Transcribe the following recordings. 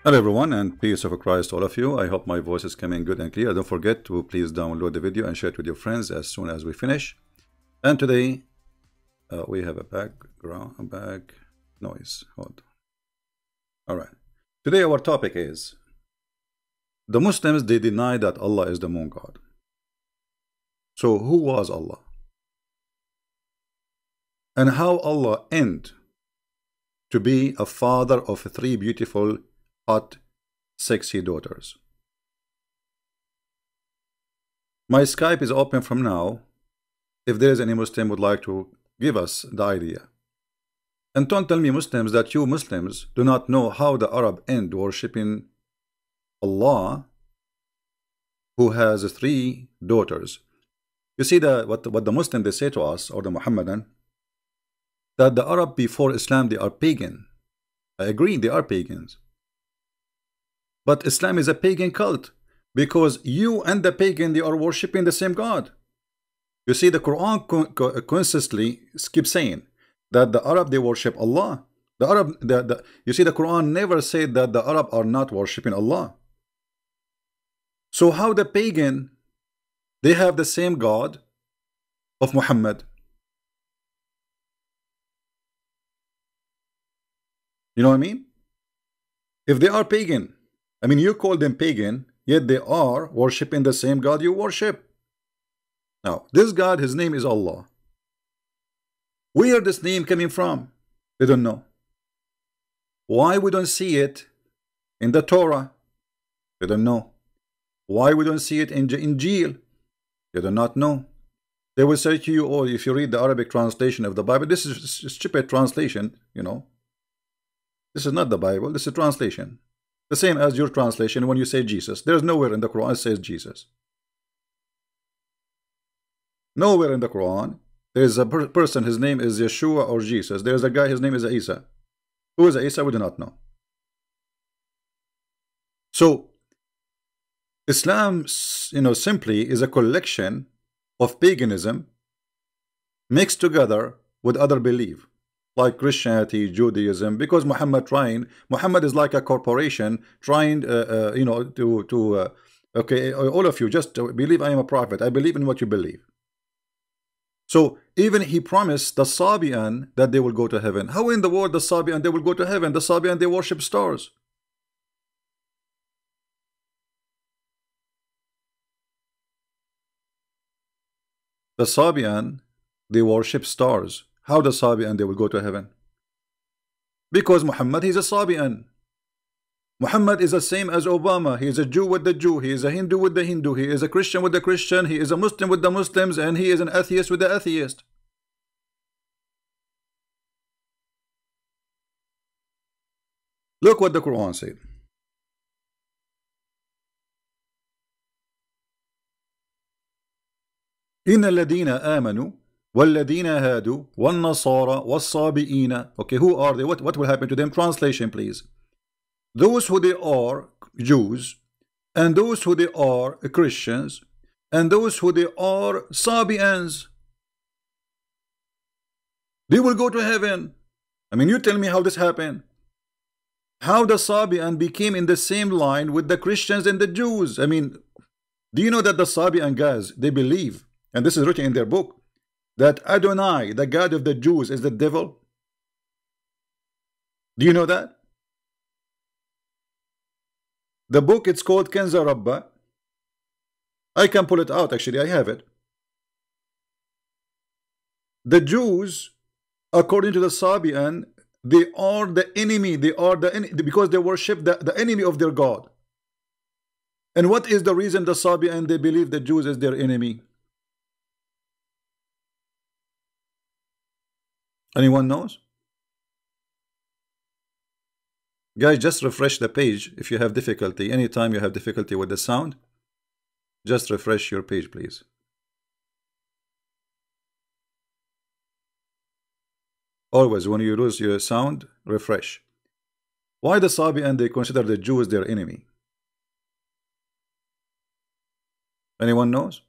Hello everyone, and peace of Christ to all of you. I hope my voice is coming good and clear. Don't forget to please download the video and share it with your friends as soon as we finish. And today we have a back noise. Hold on. All right. Today our topic is the Muslims. They deny that Allah is the moon god. So who was Allah? And how Allah end to be a father of three beautiful, hot, sexy daughters? My Skype is open from now. If there is any Muslim would like to give us the idea. And don't tell me, Muslims, that you Muslims do not know how the Arab end worshipping Allah, who has three daughters. You see what the Muslim they say to us, or the Muhammadan, that the Arab before Islam they are pagan. I agree, they are pagans. But Islam is a pagan cult, because you and the pagan they are worshipping the same God. You see, the Quran consistently keeps saying that the Arab they worship Allah. The Arab, you see, the Quran never said that the Arab are not worshipping Allah. So how the pagan they have the same God of Muhammad? You know what I mean? If they are pagan, I mean, you call them pagan, yet they are worshipping the same God you worship. Now, this God, his name is Allah. Where this name coming from? They don't know. Why we don't see it in the Torah? They don't know. Why we don't see it in Injil? They do not know. They will say to you, oh, if you read the Arabic translation of the Bible, this is a stupid translation, you know. This is not the Bible, this is a translation. The same as your translation when you say Jesus. There's nowhere in the Quran it says Jesus. Nowhere in the Quran there is a person, his name is Yeshua or Jesus. There is a guy, his name is Isa. Who is Isa? We do not know. So Islam, you know, simply is a collection of paganism mixed together with other belief, like Christianity, Judaism, because Muhammad is like a corporation trying, you know, okay, all of you just believe I am a prophet. I believe in what you believe. So even he promised the Sabian that they will go to heaven. How in the world the Sabian they will go to heaven? The Sabian they worship stars. The Sabian they worship stars. How the Sabian they will go to heaven? Because Muhammad he's a Sabian. Muhammad is the same as Obama. He is a Jew with the Jew. He is a Hindu with the Hindu. He is a Christian with the Christian. He is a Muslim with the Muslims. And he is an atheist with the atheist. Look what the Quran said. إن الذين آمنوا والذين هادوا والنصارى والصابئين. Okay, who are they? What will happen to them? Translation, please. Those who they are Jews, and those who they are Christians, and those who they are Sabians, they will go to heaven. I mean, you tell me how this happened. How the Sabian became in the same line with the Christians and the Jews. I mean, do you know that the Sabian guys, they believe, and this is written in their book, that Adonai, the God of the Jews, is the devil? Do you know that? The book, it's called Kenza Rabba. I can pull it out, actually, I have it. The Jews, according to the Sabian, they are the enemy. They are the enemy because they worship the enemy of their God. And what is the reason the Sabian they believe the Jews is their enemy? Anyone knows? Guys, just refresh the page if you have difficulty. Anytime you have difficulty with the sound, just refresh your page, please. Always, when you lose your sound, refresh. Why the Sabian they consider the Jews their enemy? Anyone knows?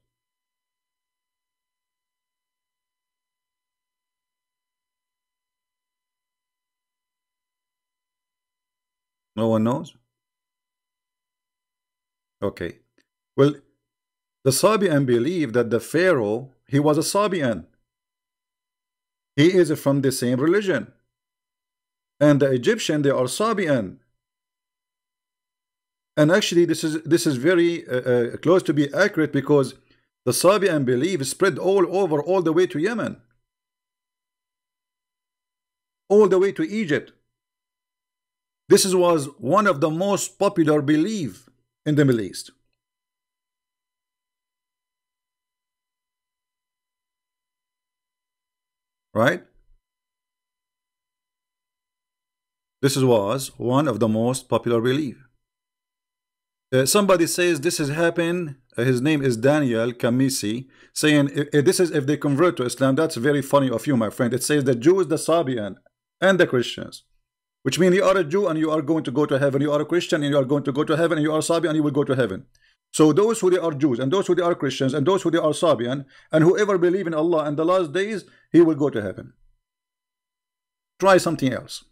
No one knows? Okay. Well, the Sabian believe that the Pharaoh, he was a Sabian. He is from the same religion. And the Egyptian, they are Sabian. And actually, this is very close to be accurate, because the Sabian belief spread all over, all the way to Yemen, all the way to Egypt. This was one of the most popular belief in the Middle East. Right? This was one of the most popular belief. Somebody says this has happened. His name is Daniel Kamisi, saying this is if they convert to Islam. That's very funny of you, my friend. It says the Jews, the Sabian, and the Christians, which means you are a Jew and you are going to go to heaven. You are a Christian and you are going to go to heaven. And you are Sabian and you will go to heaven. So those who they are Jews, and those who they are Christians, and those who they are Sabian, and whoever believe in Allah and the last days, he will go to heaven. Try something else.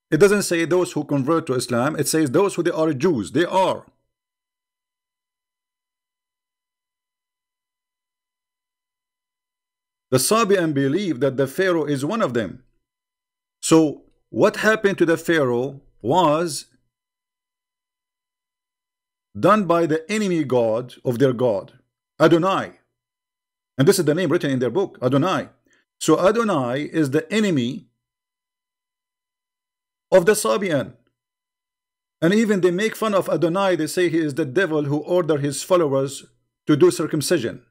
It doesn't say those who convert to Islam. It says those who they are Jews. They are. The Sabian believe that the Pharaoh is one of them. So what happened to the Pharaoh was done by the enemy god of their god, Adonai. And this is the name written in their book, Adonai. So Adonai is the enemy of the Sabian. And even they make fun of Adonai. They say he is the devil who ordered his followers to do circumcision.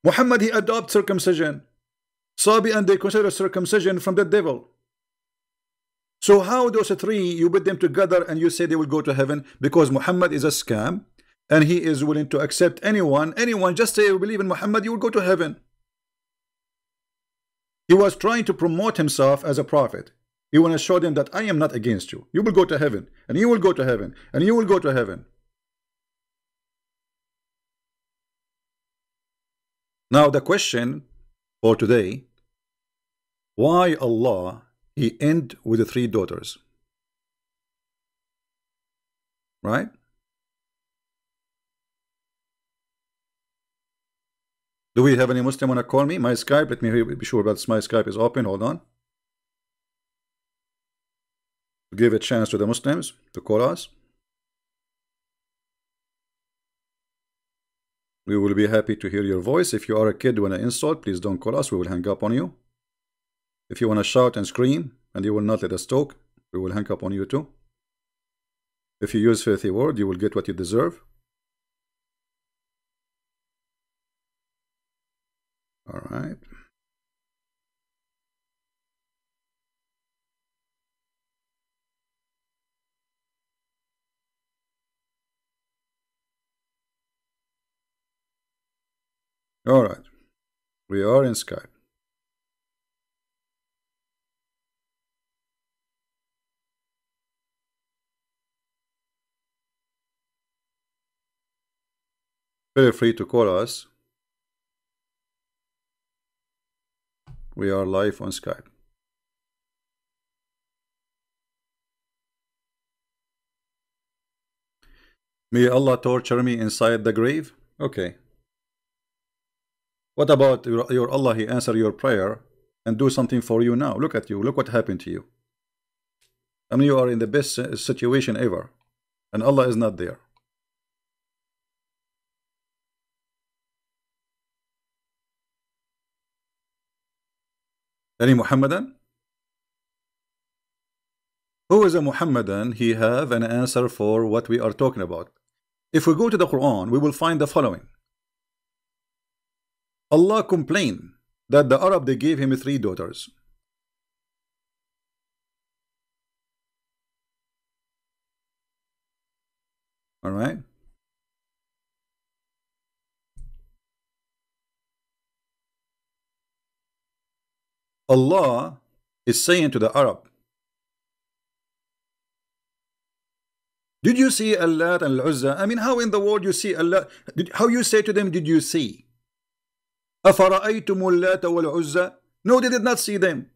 Muhammad, he adopted circumcision. Sabian, they consider circumcision from the devil. So how those three, you put them together and you say they will go to heaven? Because Muhammad is a scam and he is willing to accept anyone. Just say you believe in Muhammad, you will go to heaven. He was trying to promote himself as a prophet. He want to show them that I am not against you. You will go to heaven, and you will go to heaven, and you will go to heaven. Now the question for today, why Allah he end with the 3 daughters? Right? Do we have any Muslim want to call me? My Skype, let me be sure that my Skype is open. Hold on. Give a chance to the Muslims to call us. We will be happy to hear your voice. If you are a kid want to insult, please don't call us. We will hang up on you. If you want to shout and scream and you will not let us talk, we will hang up on you too. If you use filthy word, you will get what you deserve. All right. All right. We are in Skype. Feel free to call us. We are live on Skype. May Allah torture me inside the grave? Okay. What about your Allah? He answer your prayer and do something for you now. Look at you. Look what happened to you. I mean, you are in the best situation ever. And Allah is not there. Any Muhammadan? Who is a Muhammadan? He have an answer for what we are talking about. If we go to the Quran, we will find the following. Allah complained that the Arab, they gave him 3 daughters. All right. Allah is saying to the Arab, did you see Allat and Al-Uzza? I mean, how in the world you see Allah? How you say to them, did you see? أَفَرَأَيْتُمُ اللَّاتَ وَالْعُزَّى? No, they did not see them.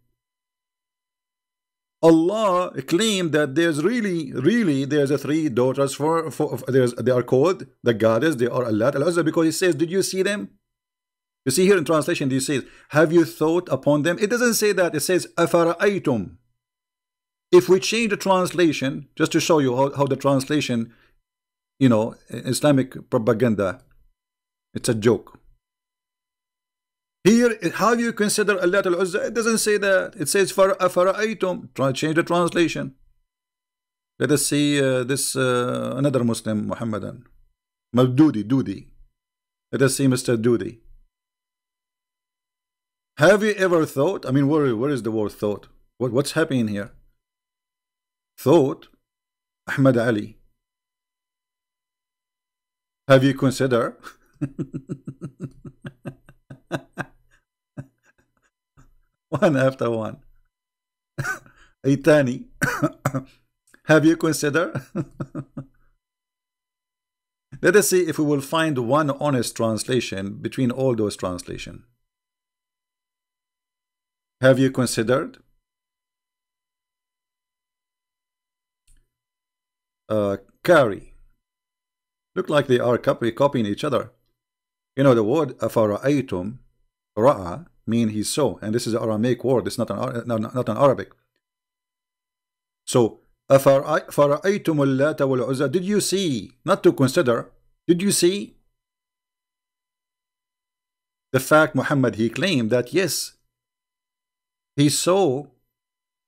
Allah claimed that there's really there's a three daughters they are called the goddess, they are Allat al-Uzza, because he says, did you see them? You see here in translation, he says, have you thought upon them? It doesn't say that, it says afara'aytum. If we change the translation, just to show you how the translation, you know, Islamic propaganda, it's a joke. Here, how you consider Allat al-Uzza? It doesn't say that. It says fara'aytum. Try to change the translation. Let us see this another Muslim, Muhammadan. Dudi. Let us see Mr. Dudi. Have you ever thought? I mean, where is the word thought? What's happening here? Thought, Ahmad Ali. Have you considered? One after one. Itani. Have you considered? Let us see if we will find one honest translation between all those translations. Have you considered? Carry. Look like they are copying each other. You know the word afara'aytum, ra'a, mean he saw, and this is an Aramaic word. It's not an Arabic. So afara'aytum al-Lata wal-Uzza. Did you see? Not to consider. Did you see? The fact Muhammad, he claimed that yes, he saw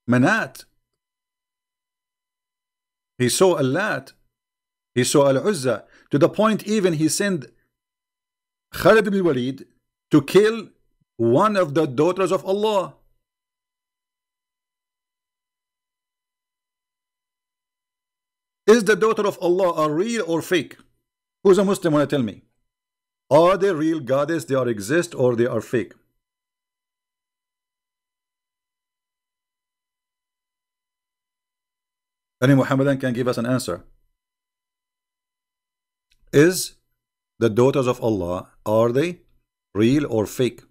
Manat, he saw Allat, he saw Al-Uzza, to the point even he sent Khalid ibn Walid to kill one of the daughters of Allah. Is the daughter of Allah a real or fake? Who's a Muslim want to tell me? Are they real goddess, they are exist, or they are fake? Any Muhammadan can give us an answer. Is the daughters of Allah, are they real or fake?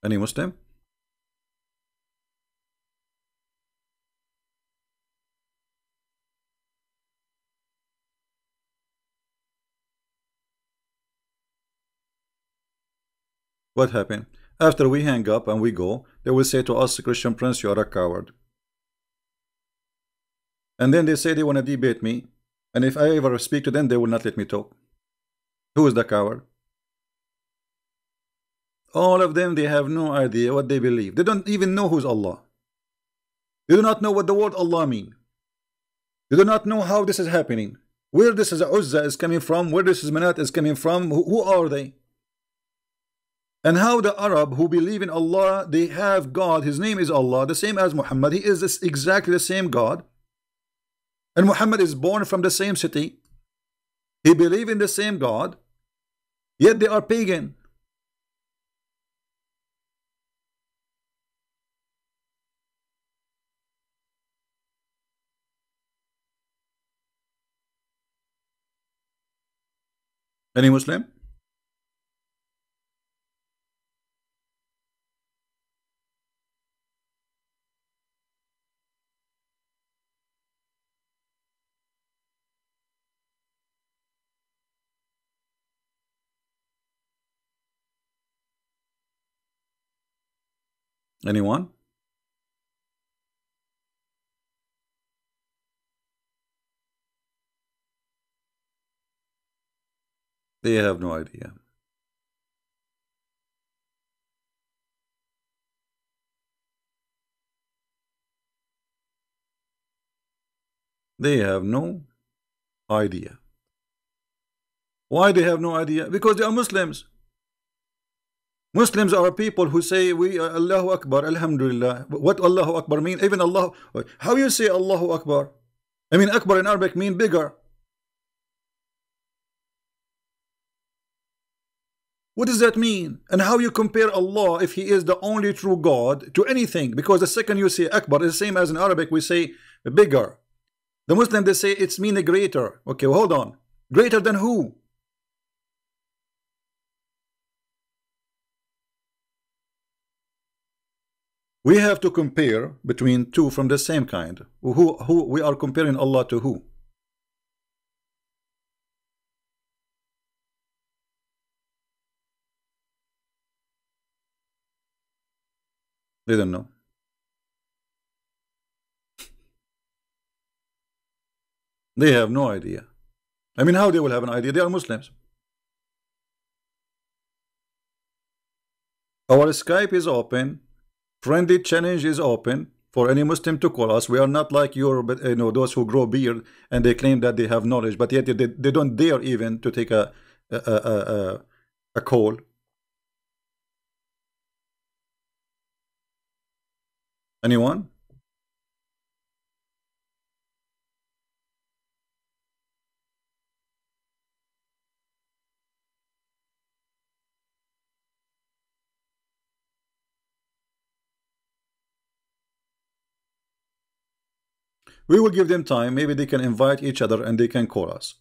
Any Muslim? What happened? After we hang up and we go, they will say to us, Christian Prince, you are a coward. And then they say they want to debate me, and if I ever speak to them, they will not let me talk. Who is the coward? All of them, they have no idea what they believe. They don't even know who's Allah. They do not know what the word Allah means. They do not know how this is happening. Where this is Uzza is coming from, where this is Manat is coming from, who are they? And how the Arab who believe in Allah, they have God, his name is Allah, the same as Muhammad. He is exactly the same God. And Muhammad is born from the same city. He believe in the same God, yet they are pagan. Any Muslim? Anyone? They have no idea. They have no idea. Why they have no idea? Because they are Muslims. Muslims are people who say we Allahu Akbar, Alhamdulillah. What Allahu Akbar mean? Even Allah, how you say Allahu Akbar? I mean Akbar in Arabic mean bigger. What does that mean? And how you compare Allah, if he is the only true God, to anything? Because the second you say Akbar is the same as in Arabic we say bigger. The Muslim, they say it's mean greater. Okay, well, hold on. Greater than who? We have to compare between two from the same kind. Who we are comparing Allah to who? They don't know. They have no idea. I mean, how they will have an idea? They are Muslims. Our Skype is open. Friendly challenge is open for any Muslim to call us. We are not like your, those who grow beard and they claim that they have knowledge, but yet they don't dare even to take a call. Anyone? We will give them time. Maybe they can invite each other and they can call us.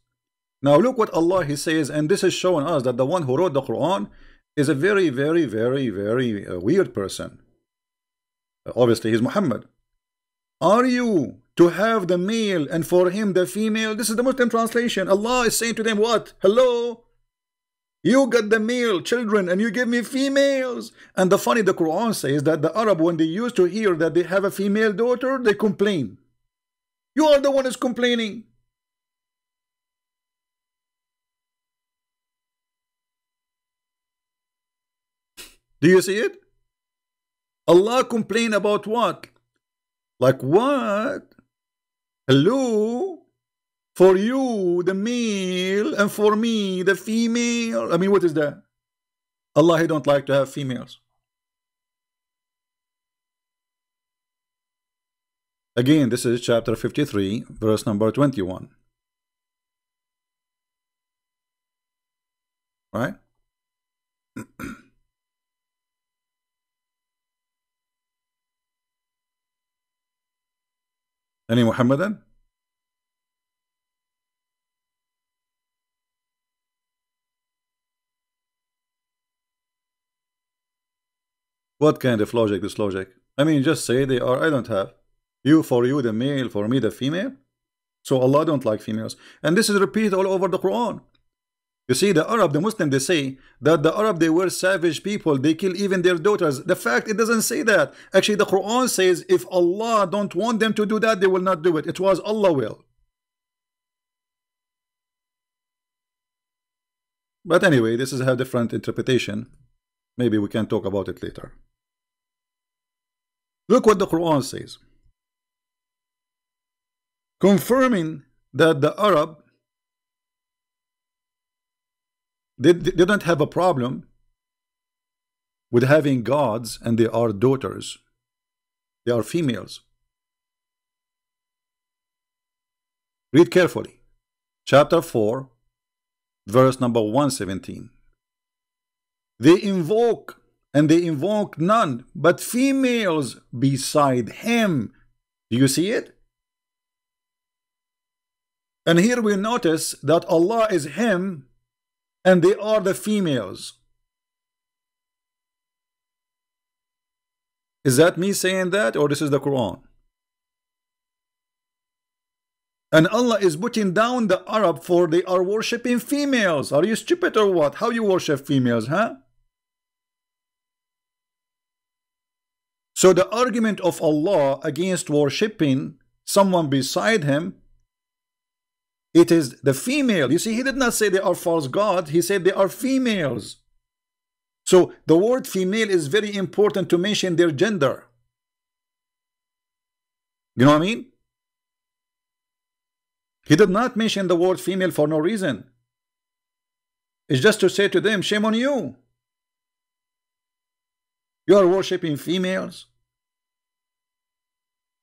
Now look what Allah He says, and this is showing us that the one who wrote the Quran is a very, very, very, very weird person. Obviously he's Muhammad. Are you to have the male and for him the female? This is the Muslim translation. Allah is saying to them, what? Hello? You got the male children and you give me females. And the Quran says that the Arab, when they used to hear that they have a female daughter, they complain. You are the one who's complaining. Do you see it? Allah complain about what? Like what? Hello? For you, the male, and for me, the female. I mean, what is that? Allah, He don't like to have females. Again, this is chapter 53, verse number 21. Right? Any Muhammadan? What kind of logic is logic? I mean, just say they are, I don't have. You for you the male, for me the female. So Allah don't like females. And this is repeated all over the Quran. You see, the Arab, the Muslim, they say that the Arab, they were savage people. They kill even their daughters. The fact, it doesn't say that. Actually, the Quran says if Allah don't want them to do that, they will not do it. It was Allah will. But anyway, this is a different interpretation. Maybe we can talk about it later. Look what the Quran says. Confirming that the Arab, they don't have a problem with having gods and they are daughters. They are females. Read carefully. Chapter 4, verse number 117. They invoke, and they invoke none but females beside him. Do you see it? And here we notice that Allah is him and they are the females. Is that me saying that, or this is the Quran? And Allah is putting down the Arab for they are worshipping females. Are you stupid or what? How you worship females, huh? So the argument of Allah against worshipping someone beside him, it is the female. You see, He did not say they are false gods. He said they are females. So the word female is very important to mention their gender. You know what I mean? He did not mention the word female for no reason. It's just to say to them, shame on you. You are worshipping females.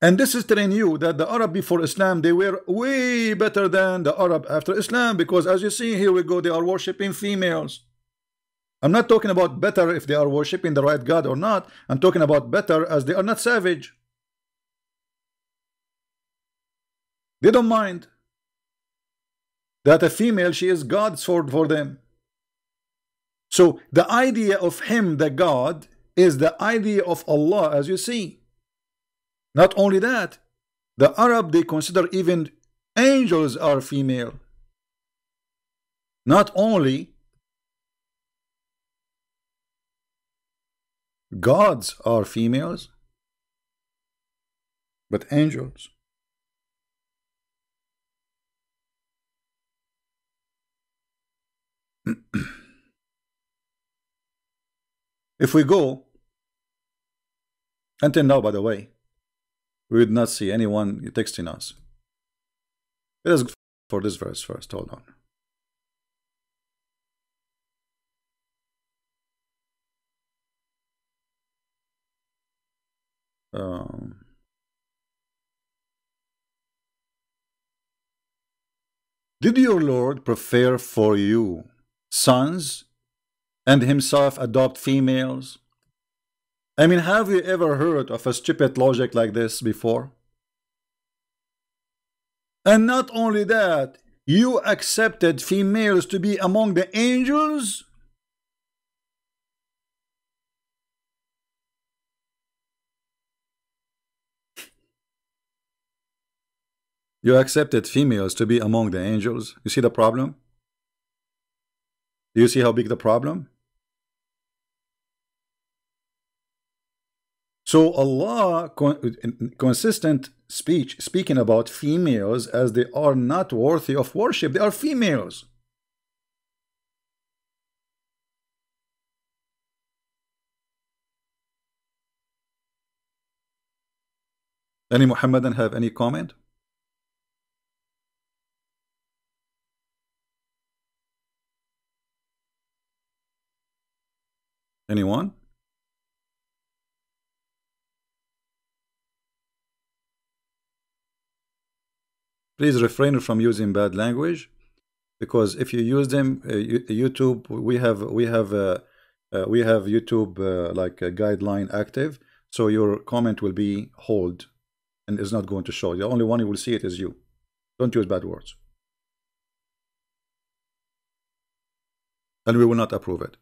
And this is telling you that the Arab before Islam, they were way better than the Arab after Islam, because as you see, here we go, they are worshipping females. I'm not talking about better if they are worshipping the right God or not. I'm talking about better as they are not savage. They don't mind that a female, she is God's for them. So the idea of him, the God, is the idea of Allah, as you see. Not only that, the Arab, they consider even angels are female. Not only gods are females, but angels. If we go, until now, by the way, we would not see anyone texting us. Let us go for this verse first. Hold on. Did your Lord prefer for you sons and himself adopt females? I mean, have you ever heard of a stupid logic like this before? And not only that, you accepted females to be among the angels? You accepted females to be among the angels. You see the problem? Do you see how big the problem? So Allah, consistent speech, speaking about females as they are not worthy of worship. They are females. Any Muhammadan have any comment? Anyone? Please refrain from using bad language, because if you use them, YouTube, we have YouTube like a guideline active, so your comment will be hold and is not going to show. The only one who will see it is you. Don't use bad words, and we will not approve it.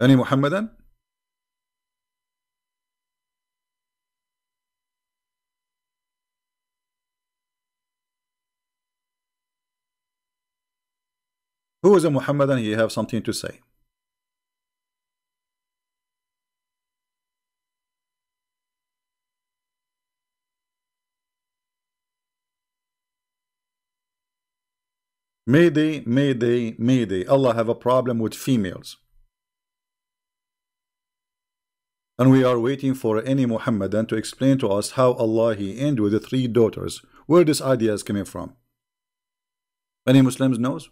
Any Muhammadan? Who is a Muhammadan? He have something to say. Mayday, mayday, mayday. Allah have a problem with females. And we are waiting for any Muhammadan to explain to us how Allah He ended with the 3 daughters. Where this idea is coming from? Any Muslims knows?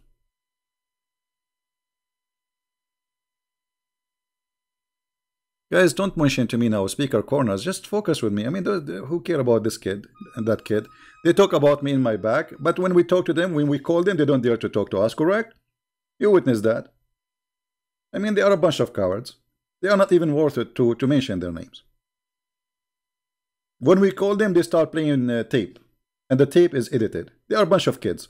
Guys, don't mention to me now speaker corners. Just focus with me. I mean, who care about this kid and that kid? They talk about me in my back, but when we talk to them, when we call them, they don't dare to talk to us, correct? You witness that. I mean, they are a bunch of cowards. They are not even worth it to mention their names. When we call them, they start playing tape, and the tape is edited. They are a bunch of kids.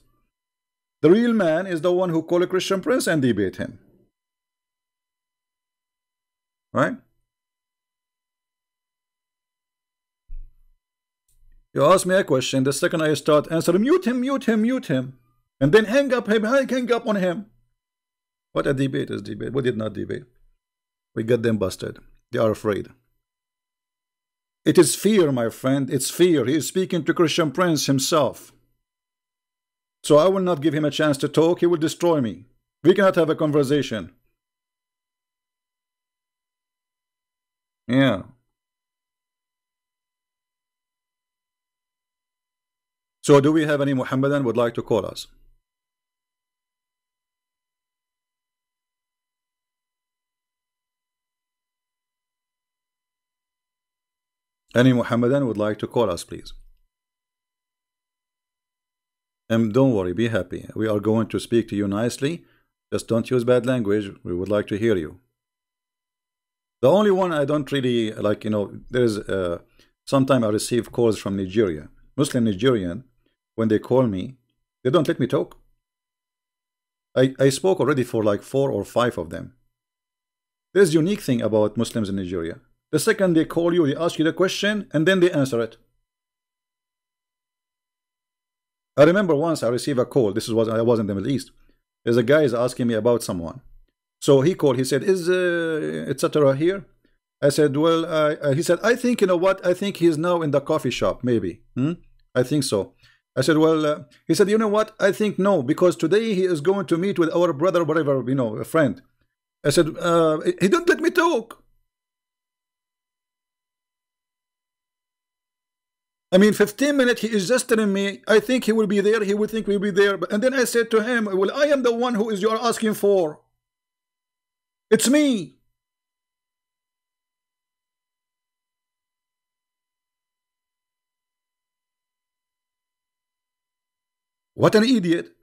The real man is the one who call a Christian Prince and debate him. Right? You ask me a question, the second I start answering, mute him, mute him, mute him, and then hang up on him. What a debate is debate. We did not debate. We get them busted. They are afraid. It is fear, my friend. It's fear. He is speaking to Christian Prince himself. So I will not give him a chance to talk. He will destroy me. We cannot have a conversation. Yeah. So do we have any Muhammadan would like to call us? Any Muhammadan would like to call us, please? And don't worry, be happy. We are going to speak to you nicely. Just don't use bad language. We would like to hear you. The only one I don't really like, there's sometimes I receive calls from Nigeria. Muslim Nigerian, when they call me, they don't let me talk. I spoke already for like 4 or 5 of them. There's a unique thing about Muslims in Nigeria. The second they call you, they ask you the question, and then they answer it. I remember once I received a call. This was I was in the Middle East. There's a guy is asking me about someone. So he called. He said, "Is etc. here?" I said, "Well," he said, "I think, you know what? I think he's now in the coffee shop. Maybe. I think so." I said, "Well," he said, "You know what? I think no, because today he is going to meet with our brother, whatever, you know, a friend." I said, "He don't let me talk." I mean, 15 minutes, he is just telling me, I think he will be there, he will think we'll be there. And then I said to him, well, I am the one who is you are asking for. It's me. What an idiot.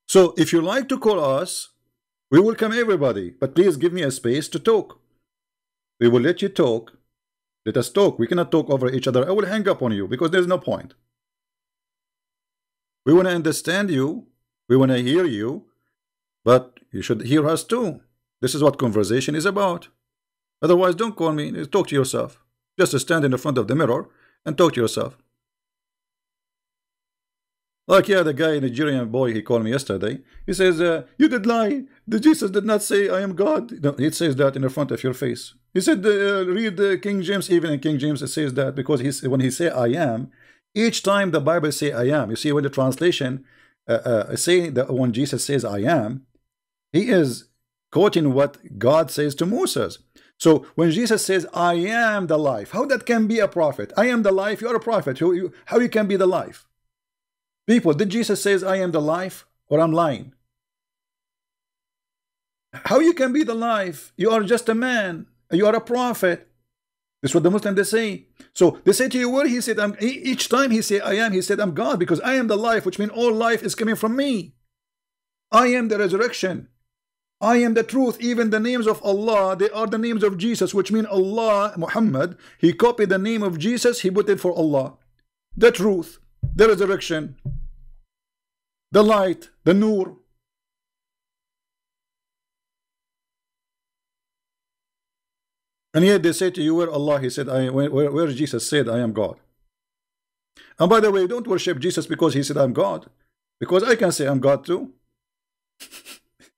So if you like to call us, we welcome everybody, but please give me a space to talk. We will let you talk. Let us talk. We cannot talk over each other. I will hang up on you because there's no point. We want to understand you. We want to hear you. But you should hear us too. This is what conversation is about. Otherwise, don't call me. Talk to yourself. Just stand in the front of the mirror and talk to yourself. Like, yeah, the guy, Nigerian boy, he called me yesterday. He says, you did lie. The Jesus did not say, I am God. No, it says that in the front of your face. He said, read King James. Even in King James, it says that because when he say I am, each time the Bible say I am, you see when the translation say that when Jesus says I am, he is quoting what God says to Moses. So when Jesus says I am the life, how that can be a prophet? I am the life, you are a prophet. How you can be the life? People, did Jesus says I am the life, or I'm lying? How you can be the life? You are just a man. You are a prophet. This is what the Muslims they say. So they say to you, where he said, each time he say I am, he said I'm God because I am the life, which means all life is coming from me. I am the resurrection. I am the truth. Even the names of Allah, they are the names of Jesus, which mean Allah, Muhammad, he copied the name of Jesus, he put it for Allah. The truth, the resurrection, the light, the nur. And yet they say to you, where Allah, he said, where Jesus said, I am God. And by the way, don't worship Jesus because he said, I'm God. Because I can say I'm God too.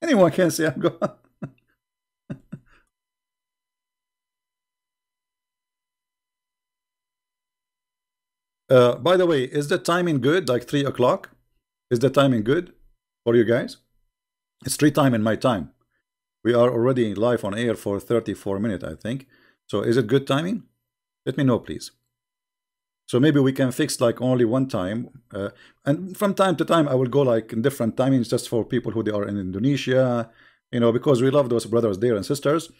Anyone can say I'm God. By the way, is the timing good? Like 3 o'clock? Is the timing good for you guys? It's 3 time in my time. We are already live on air for 34 minutes, I think. So is it good timing? Let me know, please. So maybe we can fix like only one time. And from time to time, I will go like in different timings just for people who they are in Indonesia, you know, because we love those brothers there and sisters.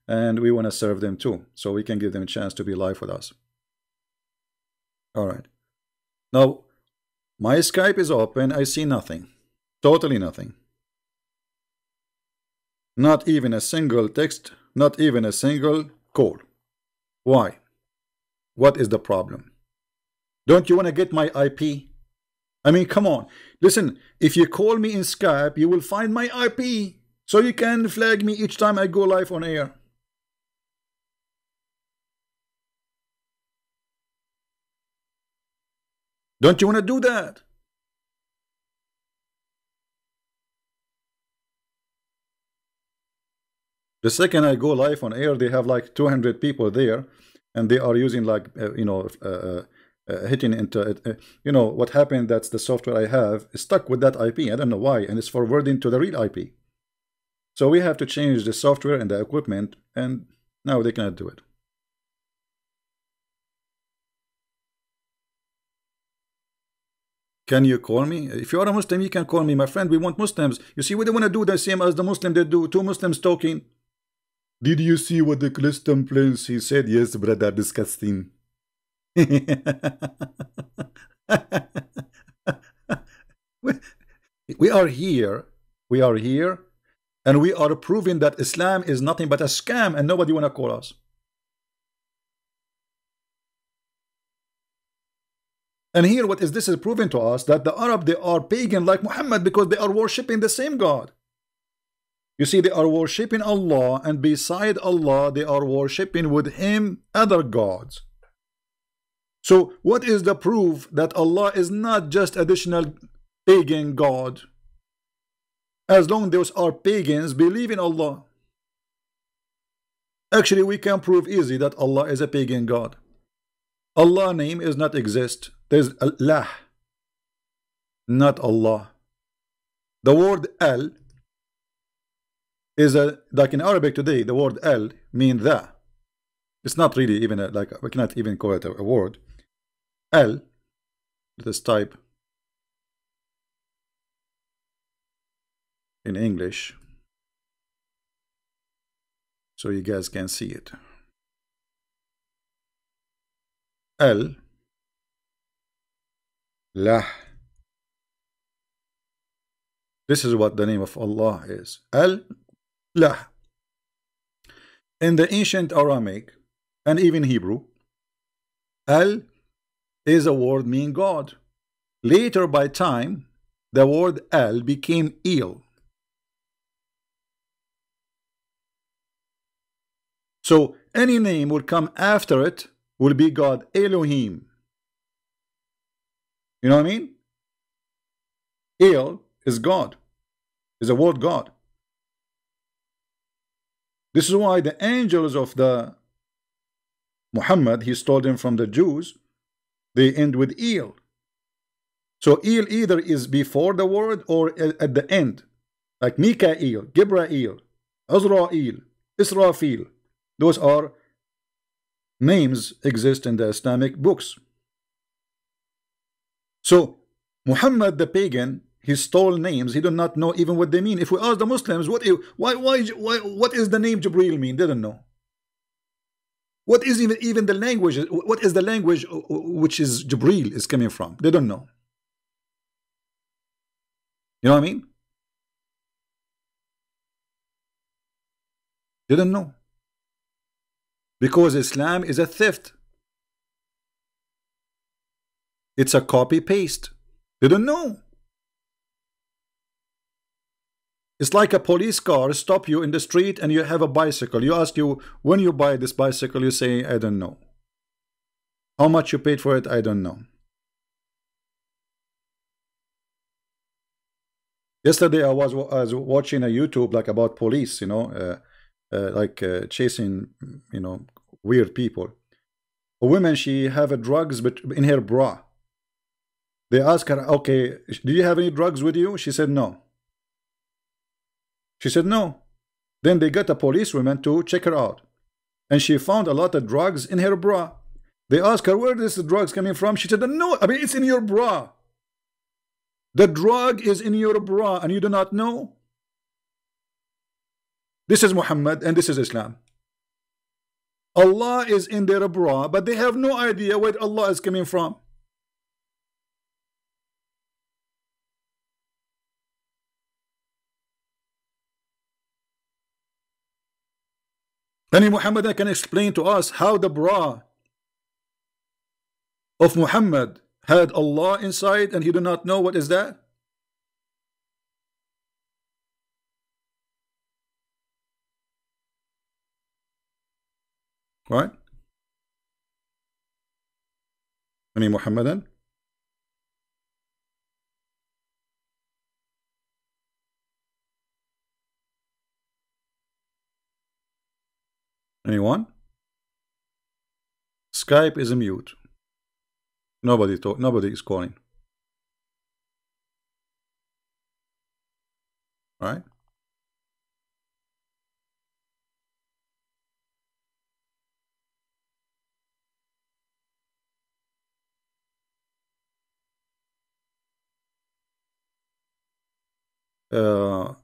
And we want to serve them too. So we can give them a chance to be live with us. All right. Now, my Skype is open. I see nothing. Totally nothing. Not even a single text. Not even a single call. Why? What is the problem? Don't you want to get my IP? I mean, come on. Listen, if you call me in Skype, you will find my IP. So you can flag me each time I go live on air. Don't you want to do that? The second I go live on air, they have like 200 people there, and they are using like, hitting into, you know, what happened, that's the software I have is stuck with that IP. I don't know why, and it's forwarding to the real IP. So we have to change the software and the equipment, and now they cannot do it. Can you call me? If you are a Muslim, you can call me, my friend. We want Muslims. You see, we don't want to do the same as the Muslim they do. 2 Muslims talking. Did you see what the Christian prince he said? Yes, brother, disgusting. We are here. We are here. And we are proving that Islam is nothing but a scam, and nobody want to call us. And here what is this is proving to us that the Arab, they are pagan like Muhammad because they are worshipping the same God. You see, they are worshipping Allah, and beside Allah they are worshipping with him other gods. So what is the proof that Allah is not just additional pagan God? As long those are pagans, believe in Allah. Actually, we can prove easy that Allah is a pagan God. Allah name is not exist. There's Allah, not Allah. The word Al is like in Arabic today, the word Al means the. It's not really even like, we cannot even call it a word. Al, let us type in English so you guys can see it. Al, Lah. This is what the name of Allah is. Al, Lah. In the ancient Aramaic and even Hebrew, Al is a word meaning God. Later by time, the word Al became El. So any name will come after it will be God. Elohim. You know what I mean? El is God, is a word God. This is why the angels of the Muhammad, he stole them from the Jews, they end with El. So El either is before the word or at the end, like Mikael, Gibrael, Azrael, Israfil. Those are names exist in the Islamic books. So Muhammad the pagan, he stole names. He did not know even what they mean. If we ask the Muslims, what is the name Jibril mean? They don't know. What is even the language? What is the language which is Jibril is coming from? They don't know. You know what I mean? They don't know. Because Islam is a theft. It's a copy-paste. They don't know. It's like a police car stop you in the street and you have a bicycle. You ask you, when you buy this bicycle, you say, I don't know. How much you paid for it, I don't know. Yesterday I was watching a YouTube like about police, you know, chasing, you know, weird people. A woman, she have a drugs but in her bra. They ask her, okay, do you have any drugs with you? She said no. She said no. Then they got a policewoman to check her out, and she found a lot of drugs in her bra. They asked her, where is the drugs coming from? She said, no, I mean, it's in your bra. The drug is in your bra and you do not know. This is Muhammad and this is Islam. Allah is in their bra, but they have no idea where Allah is coming from. Any Muhammad can explain to us how the bra of Muhammad had Allah inside and he do not know what is that? Right? Any Muhammadan? Anyone? Skype is a mute. Nobody is calling. Right?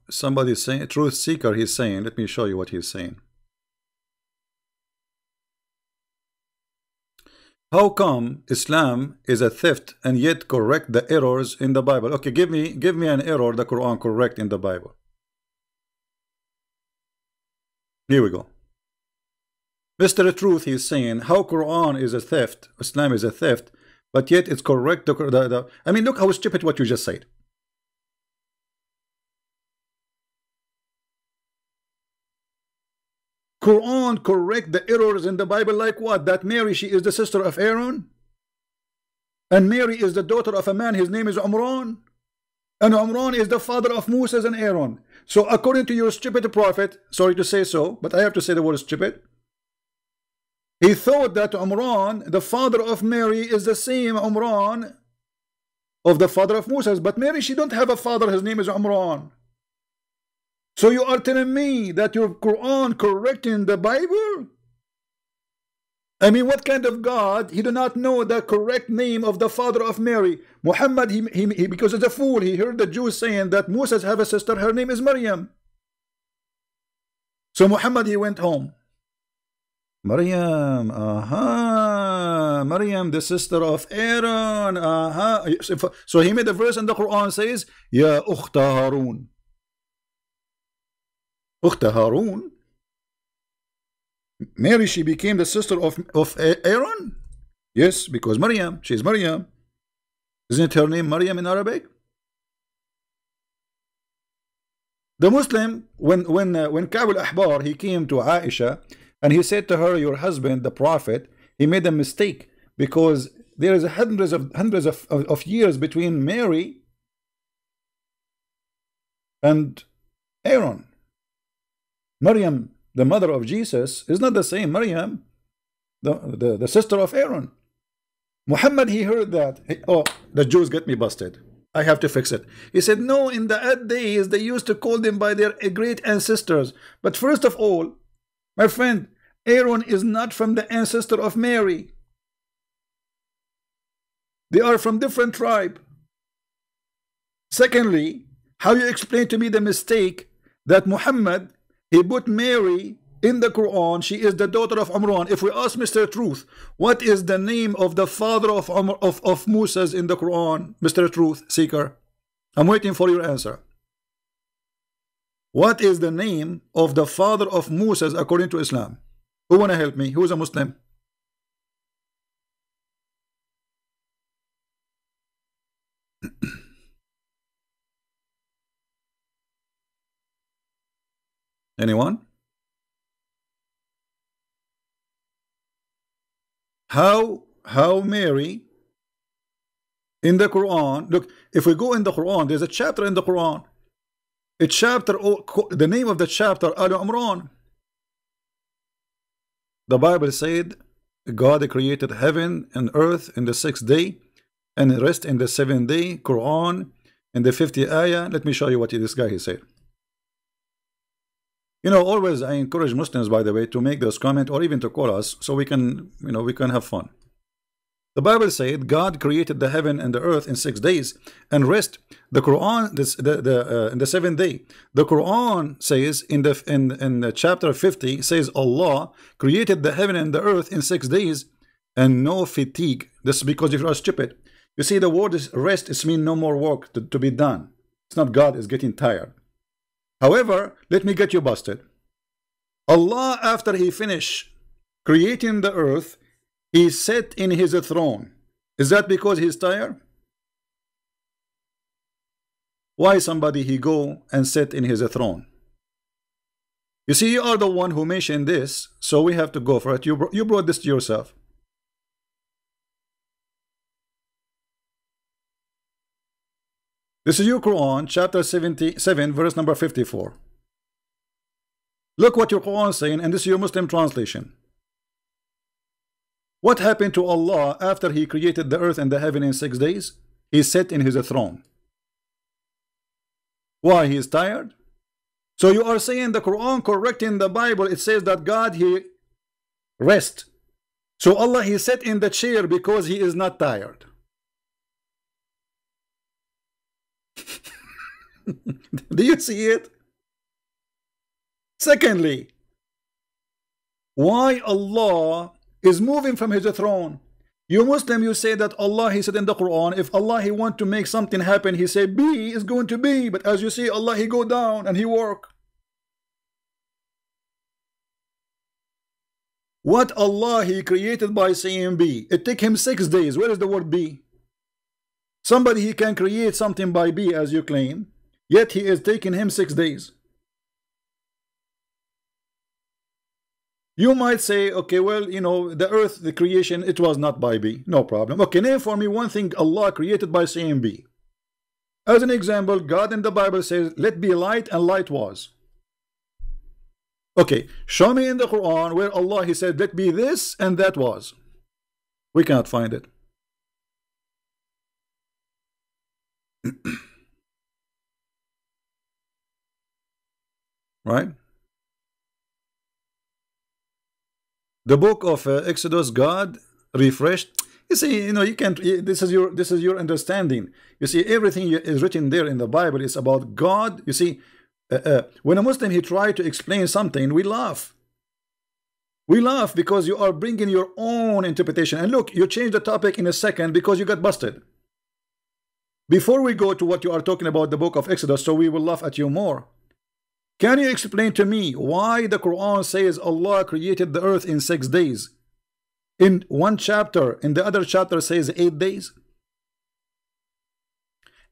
Somebody is saying, Truth Seeker, he's saying, let me show you what he's saying. How come Islam is a theft and yet correct the errors in the Bible? Okay, give me an error the Quran correct in the Bible. Here we go. Mr. Truth, he's saying how Quran is a theft, Islam is a theft, but yet it's correct. I mean, look how stupid what you just said. Quran correct the errors in the Bible, like what? That Mary, she is the sister of Aaron, and Mary is the daughter of a man, his name is Umran, and Umran is the father of Moses and Aaron. So according to your stupid prophet, sorry to say so, but I have to say the word stupid, he thought that Umran, the father of Mary, is the same Umran of the father of Moses, but Mary, she don't have a father, his name is Umran. So you are telling me that your Quran correcting the Bible? I mean, what kind of God? He do not know the correct name of the father of Mary. Muhammad, he because he's a fool, he heard the Jews saying that Moses have a sister, her name is Maryam. So Muhammad, he went home. Maryam, Maryam, the sister of Aaron, So he made a verse in the Quran says, Ya Ukhta Harun. Ukhta Harun? Mary, she became the sister of Aaron? Yes, because Maryam, she's Maryam. Isn't her name Maryam in Arabic? The Muslim, when Ka'b al-Ahbar, he came to Aisha and he said to her, your husband, the Prophet, he made a mistake because there is hundreds of years between Mary and Aaron. Maryam, the mother of Jesus, is not the same Maryam, the sister of Aaron. Muhammad, he heard that. Oh, the Jews get me busted. I have to fix it. He said, no, in the old days, they used to call them by their great ancestors. But first of all, my friend, Aaron is not from the ancestor of Mary. They are from different tribe. Secondly, how you explain to me the mistake that Muhammad, he put Mary in the Quran, she is the daughter of Umran. If we ask Mr. Truth, what is the name of the father of Moses in the Quran, Mr. Truth Seeker? I'm waiting for your answer. What is the name of the father of Moses according to Islam? Who wanna help me? Who is a Muslim? Anyone? How Mary in the Quran, look, if we go in the Quran, there's a chapter in the Quran. A chapter, the name of the chapter, Al Imran. The Bible said God created heaven and earth in the 6th day and rest in the 7th day. Quran in the 50th ayah. Let me show you what this guy he said. You know, always I encourage Muslims, by the way, to make this comment or even to call us so we can, you know, we can have fun. The Bible said God created the heaven and the earth in 6 days and rest. The Quran, in the 7th day. The Quran says in the chapter 50 says Allah created the heaven and the earth in 6 days and no fatigue. This is because if you are stupid. You see, the word is rest. It means no more work to be done. It's not God is getting tired. However, let me get you busted. Allah, after he finished creating the earth, he sat in his throne. Is that because he's tired? Why somebody he go and sit in his throne? You see, you are the one who mentioned this, so we have to go for it. You brought this to yourself. This is your Quran, chapter 77, verse number 54. Look what your Quran is saying, and this is your Muslim translation. What happened to Allah after he created the earth and the heaven in 6 days? He sat in his throne. Why? He is tired? So you are saying the Quran correcting the Bible, it says that God, he rest. So Allah, he sat in the chair because he is not tired. Do you see it? Secondly, why Allah is moving from his throne? You Muslim, you say that Allah, he said in the Quran, if Allah, he want to make something happen, he say be is going to be. But as you see, Allah, he go down and he work. What Allah He created by saying be. It took Him 6 days. Where is the word be? Somebody He can create something by be as you claim, yet He is taking Him 6 days. You might say, okay, well, you know, the earth, the creation, it was not by be. No problem. Okay, name for me one thing Allah created by saying be. As an example, God in the Bible says, let be light, and light was. Okay, show me in the Quran where Allah He said, let be this, and that was. We cannot find it. Right? The book of Exodus, God refreshed. You see, you know, you can't. This is your understanding. You see, everything is written there in the Bible is about God. You see, when a Muslim he try to explain something, we laugh. We laugh because you are bringing your own interpretation. And look, you change the topic in a second because you got busted. Before we go to what you are talking about, the book of Exodus, so we will laugh at you more. Can you explain to me why the Quran says Allah created the earth in 6 days? In one chapter, in the other chapter says 8 days.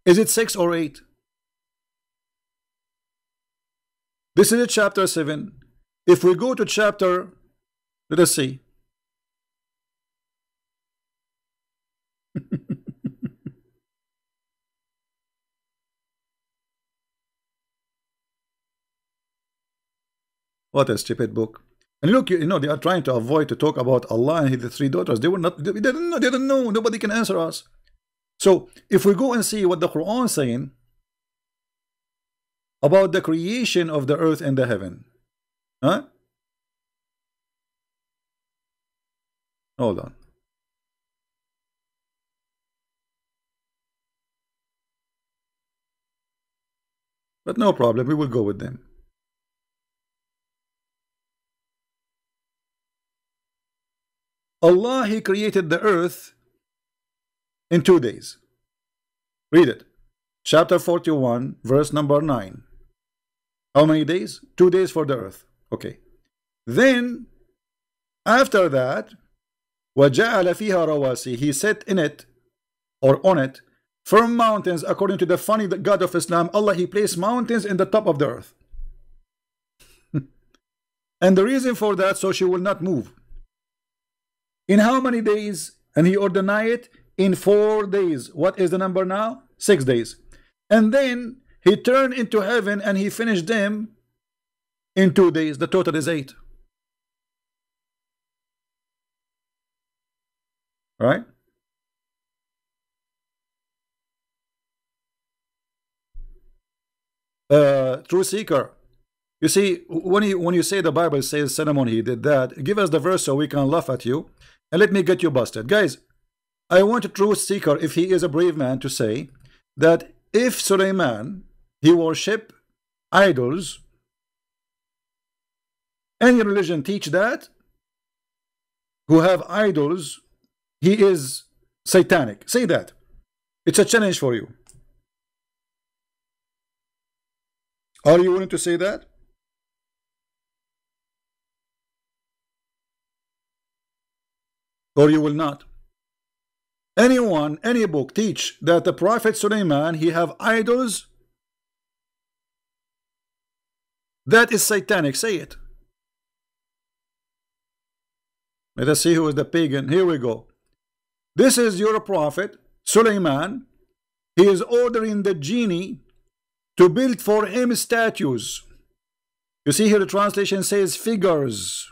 Is it 6 or 8? This is chapter 7. If we go to chapter, let us see. What a stupid book. And look, you know, they are trying to avoid to talk about Allah and His 3 daughters. They didn't know. Nobody can answer us. So if we go and see what the Quran is saying about the creation of the earth and the heaven. Huh? Hold on. But no problem, we will go with them. Allah, He created the earth in 2 days. Read it. Chapter 41, verse number 9. How many days? 2 days for the earth. Okay. Then, after that, وَجَعَلَ فِيهَا رَوَاسِي, He set in it, or on it, firm mountains. According to the funny God of Islam, Allah, He placed mountains in the top of the earth. And the reason for that, so she will not move. In how many days? And He ordained it in 4 days. What is the number now? 6 days. And then He turned into heaven and He finished them in 2 days. The total is 8. Right? True seeker. You see, when you say the Bible says Solomon he did that, give us the verse so we can laugh at you. And let me get you busted. Guys, I want a truth seeker, if he is a brave man, to say that if Suleiman, he worship idols, any religion teach that, who have idols, he is satanic. Say that. It's a challenge for you. Are you willing to say that? Or you will not? Anyone, any book teach that the Prophet Suleiman, he have idols? That is satanic. Say it. Let us see who is the pagan. Here we go. This is your prophet Suleiman. He is ordering the genie to build for him statues. You see here the translation says figures.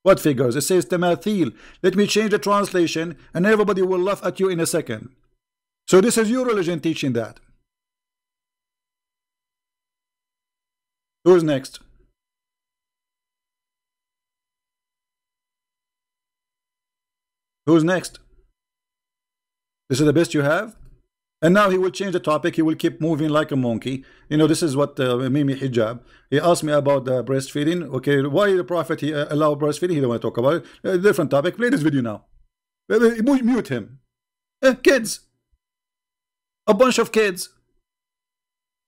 What figures? It says tamathil. Let me change the translation and everybody will laugh at you in a second. So this is your religion teaching that. Who's next? Who's next? This is the best you have? And now he will change the topic. He will keep moving like a monkey. You know, this is what Mimi Hijab. He asked me about the breastfeeding. Okay, why the Prophet he allowed breastfeeding? He don't want to talk about it. Different topic. Play this video now. Mute him. Kids. A bunch of kids.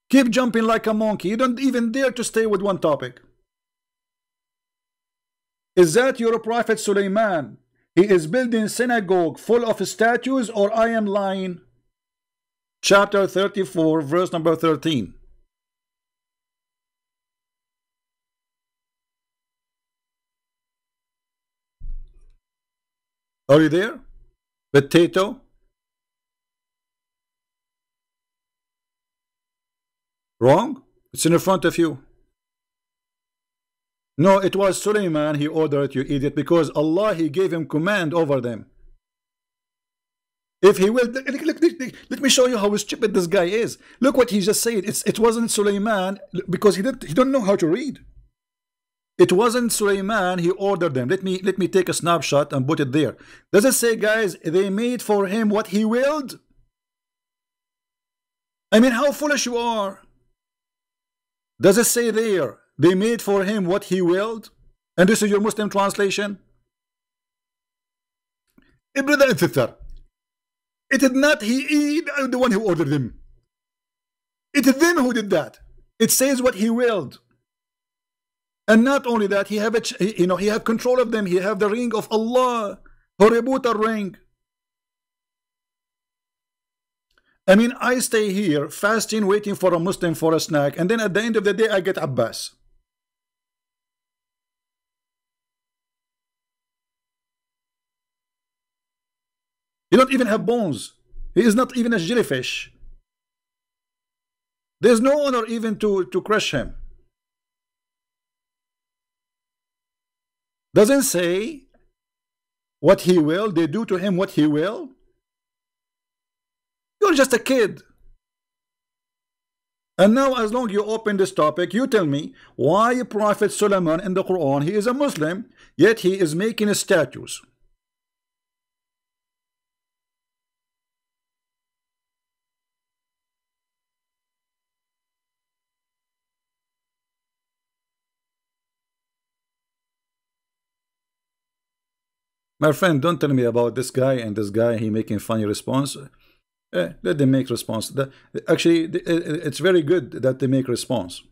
Keep jumping like a monkey. You don't even dare to stay with one topic. Is that your prophet Suleiman? He is building synagogue full of statues, or I am lying? Chapter 34, verse number 13. Are you there? Potato? Wrong? It's in front of you. No, it was Suleiman. He ordered, you idiot, because Allah, He gave him command over them. If He will, let me show you how stupid this guy is. Look what he just said. It wasn't Suleiman, because he don't know how to read. It wasn't Suleiman. He ordered them. Let me take a snapshot and put it there. Does it say, guys, they made for him what he willed? I mean, how foolish you are. Does it say there, they made for him what he willed? And this is your Muslim translation? Brother and sister, it is not he the one who ordered them. It is them who did that. It says what he willed. And not only that, he have he have control of them. He have the ring of Allah. Hoributa ring. I mean, I stay here fasting, waiting for a Muslim for a snack, and then at the end of the day, I get Abbas. He don't even have bones. He is not even a jellyfish. There's no honor even to crush him. Doesn't say what he will. They do to him what he will. You're just a kid. And now, as long as you open this topic, you tell me why Prophet Solomon in the Quran, he is a Muslim, yet he is making statues. My friend, don't tell me about this guy and this guy, he making funny response. Let them make response. Actually, it's very good that they make response.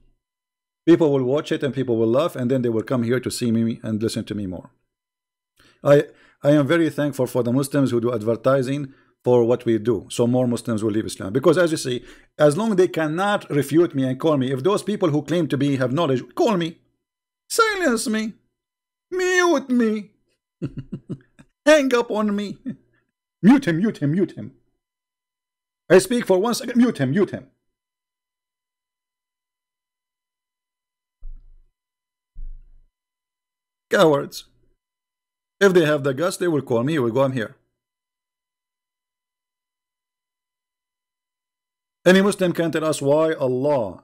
People will watch it and people will laugh, and then they will come here to see me and listen to me more. I am very thankful for the Muslims who do advertising for what we do, so more Muslims will leave Islam. Because as you see, as long as they cannot refute me and call me, if those people who claim to have knowledge, call me, silence me, mute me, hang up on me, mute him, mute him, mute him. I speak for 1 second, mute him, mute him. Cowards. If they have the guts, they will call me, you will go, I'm here. Any Muslim can tell us why Allah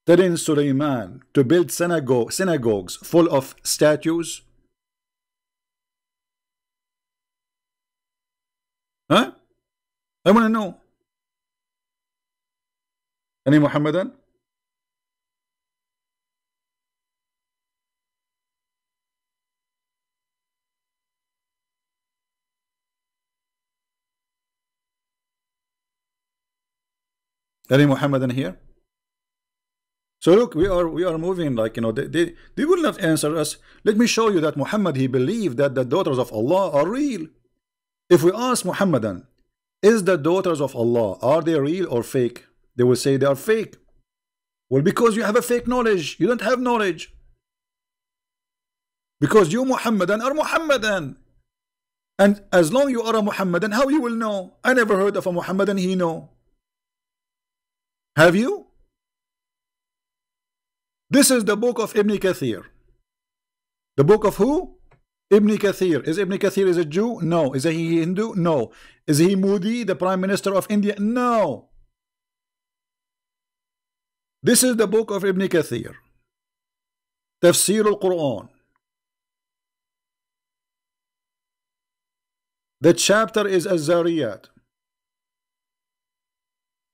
telling Suleiman to build synagogues full of statues? Huh? I want to know. Any Muhammadan? Any Muhammadan here? So look, we are moving like, they will not answer us. Let me show you that Muhammad, he believed that the daughters of Allah are real. If we ask Muhammadan, is the daughters of Allah, are they real or fake? They will say they are fake. Well, because you have a fake knowledge. You don't have knowledge. Because you Muhammadan are Muhammadan. And as long you are a Muhammadan, how you will know? I never heard of a Muhammadan he know. Have you? This is the book of Ibn Kathir. The book of who? Ibn Kathir. Is Ibn Kathir is a Jew? No. Is he Hindu? No. Is he Modi, the Prime Minister of India? No. This is the book of Ibn Kathir. Tafsir al-Quran. The chapter is Az-Zariyat.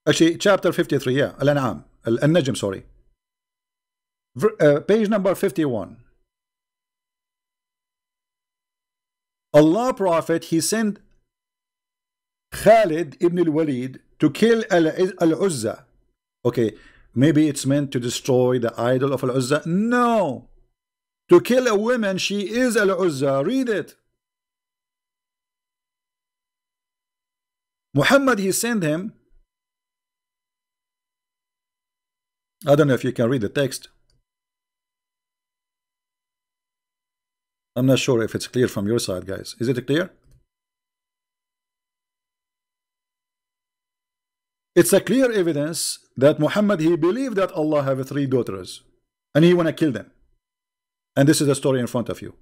Actually, chapter 53, yeah. Al-An'am. Al-Najm, sorry. Page number 51. Allah Prophet, he sent Khalid ibn al-Walid to kill Al-Uzza. Okay, maybe it's meant to destroy the idol of Al-Uzza. No. to kill a woman, she is Al-Uzza. Read it. Muhammad, he sent him. I don't know if you can read the text. I'm not sure if it's clear from your side, guys. Is it clear? It's a clear evidence that Muhammad, he believed that Allah have 3 daughters and he want to kill them. And this is the story in front of you.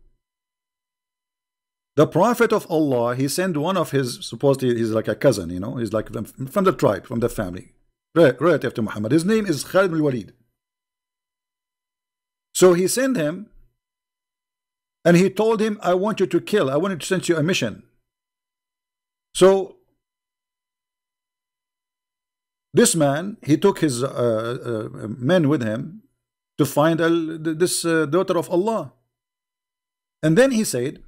The Prophet of Allah, he sent one of his, supposedly he's like a cousin, you know, he's like from the tribe, from the family, relative to Muhammad. His name is Khalid al-Walid. So he sent him and he told him, I want you to kill, I want to send you a mission. So this man, he took his men with him to find this daughter of Allah. And then he said,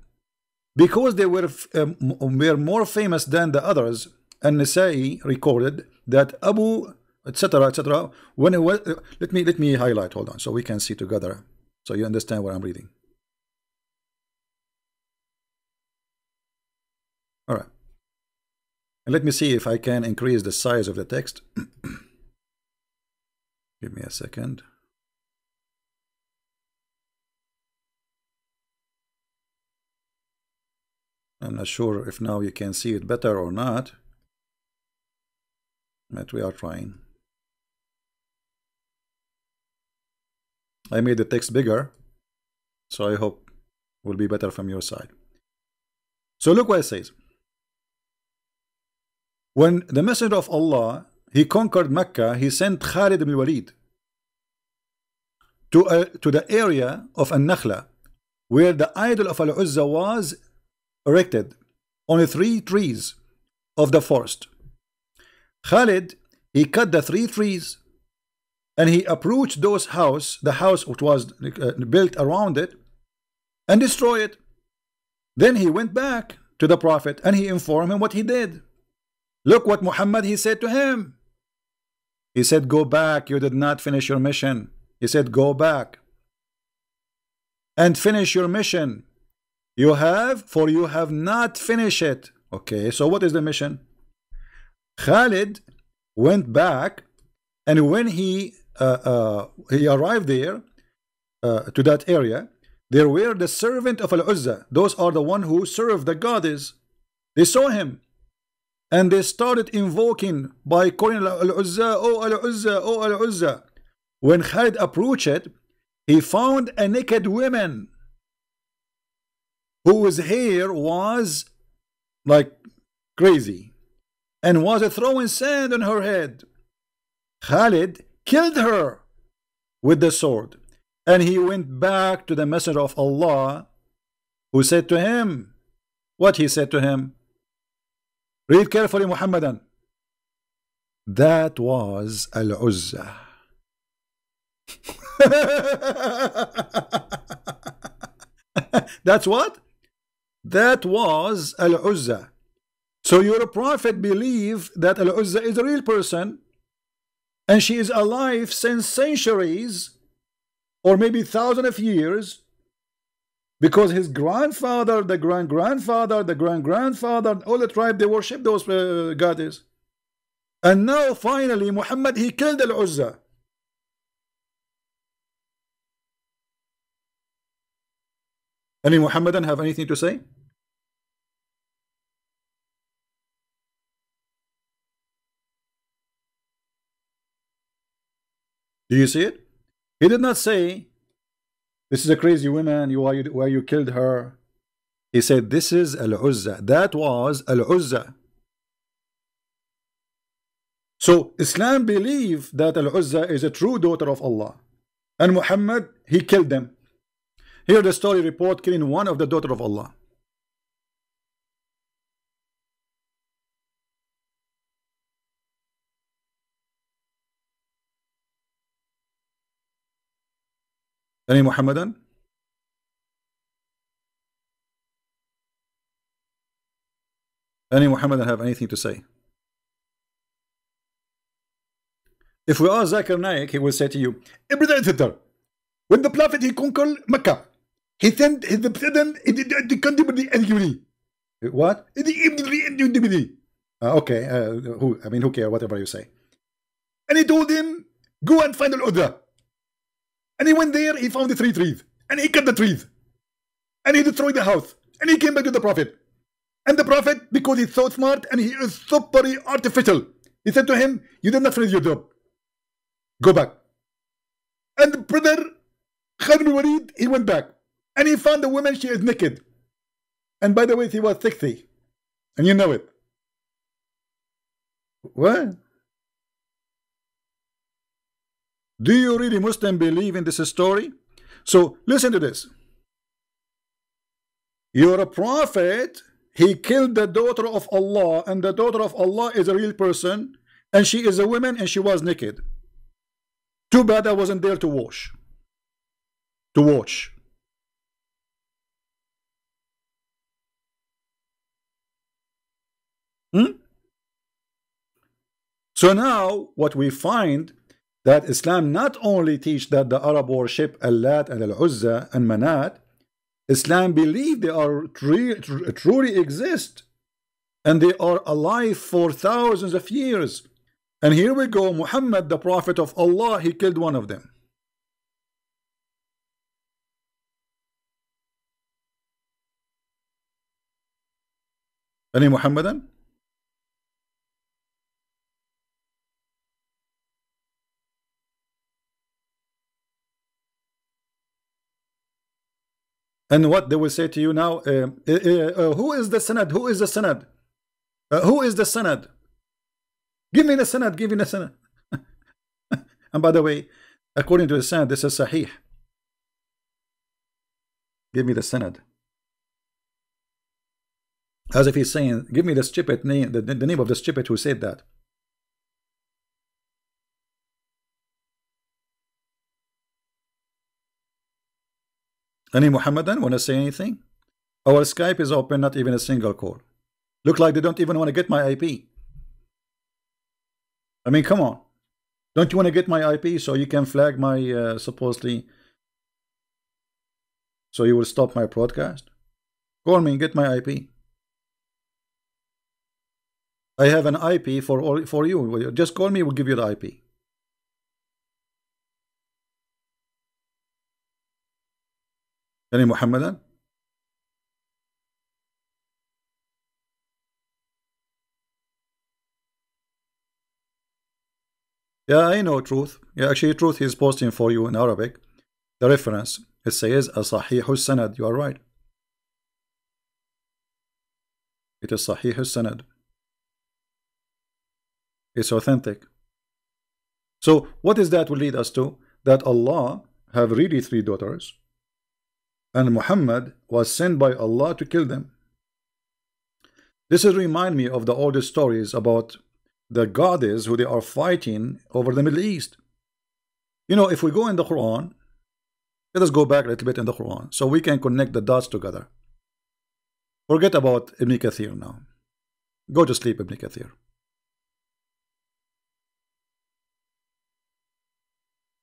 because they were more famous than the others, and Nasa'i recorded that Abu, etc., etc. When it was, let me highlight. Hold on, so we can see together, so you understand what I'm reading. All right, and let me see if I can increase the size of the text. Give me a second. I'm not sure if now you can see it better or not, but we are trying. I made the text bigger, so I hope it will be better from your side. So look what it says. When the Messenger of Allah, he conquered Mecca, he sent Khalid ibn Walid to the area of An-Nakhla, where the idol of Al-Uzza was erected on 3 trees of the forest. Khalid, he cut the 3 trees and he approached those the house which was built around it, and destroyed it. Then he went back to the Prophet and he informed him what he did. Look what Muhammad, he said to him. He said, go back, you did not finish your mission. He said, go back and finish your mission. You have not finished it. Okay, so what is the mission? Khalid went back, and when he arrived there to that area, there were the servant of Al-Uzza. Those are the one who serve the goddess. They saw him and they started invoking by calling Al-Uzza, oh Al-Uzza, oh Al-Uzza. When Khalid approached it, he found a naked woman whose hair was like crazy and was throwing sand on her head. Khalid killed her with the sword, and he went back to the Messenger of Allah, who said to him, what he said to him? Read carefully, Muhammadan. That was Al-Uzza. That's what? That was Al-Uzza. So your Prophet believed that Al-Uzza is a real person, and she is alive since centuries, or maybe thousands of years, because his grandfather, the grandfather, the grandfather, all the tribe, they worship those goddesses. And now finally Muhammad, he killed Al-Uzza. Any Muhammadan have anything to say? Do you see it? He did not say, this is a crazy woman, why you killed her. He said, this is Al-Uzza. That was Al-Uzza. So Islam believed that Al-Uzza is a true daughter of Allah, and Muhammad, he killed them. Here the story report killing one of the daughter of Allah. Any Muhammadan? Any Muhammadan have anything to say? If we ask Zakir Naik, he will say to you, when the Prophet he conquered Mecca, He sent the president the country with the NQD. What? Okay, who? I mean, who cares? Whatever you say. And he told him, go and find Al-Udra. And he went there, he found the 3 trees. And he cut the trees. And he destroyed the house. And he came back to the Prophet. And the Prophet, because he's so smart and he is so very artificial, he said to him, you did not finish your job. Go back. And the brother, Khalid bin Walid, he went back. And he found the woman, she is naked. And by the way, she was 60. And you know it. What? Do you really Muslim believe in this story? So listen to this. You're a prophet. He killed the daughter of Allah, and the daughter of Allah is a real person, and she is a woman, and she was naked. Too bad I wasn't there to watch. To watch. So now what we find, that Islam not only teach that the Arab worship Al-Lat and Al-Uzza and Manat, Islam believe they are truly exist, and they are alive for thousands of years. And here we go, Muhammad, the prophet of Allah, he killed one of them. Any Muhammadan? And what they will say to you now, who is the Sanad? Who is the Sanad? Who is the Sanad? Give me the Sanad, give me the Sanad. And by the way, according to the Sanad, this is Sahih. Give me the Sanad. As if he's saying, give me the stupid name, the name of the stupid who said that. Any Muhammadan want to say anything? Our Skype is open, not even a single call. Look like they don't even want to get my IP. I mean, come on. Don't you want to get my IP so you can flag my supposedly, so you will stop my broadcast? Call me and get my IP. I have an IP for you. Just call me, we'll give you the IP. Any Muhammadan? Yeah, I know Truth. Yeah, actually Truth is posting for you in Arabic. The reference, it says Sahih Sanad. You are right. It is Sahih Sanad. It's authentic. So what is that will lead us to? That Allah have really 3 daughters, and Muhammad was sent by Allah to kill them. This is remind me of the oldest stories about the goddess who they are fighting over the Middle East. You know, if we go in the Quran, let us go back a little bit in the Quran so we can connect the dots together. Forget about Ibn Kathir now. Go to sleep, Ibn Kathir.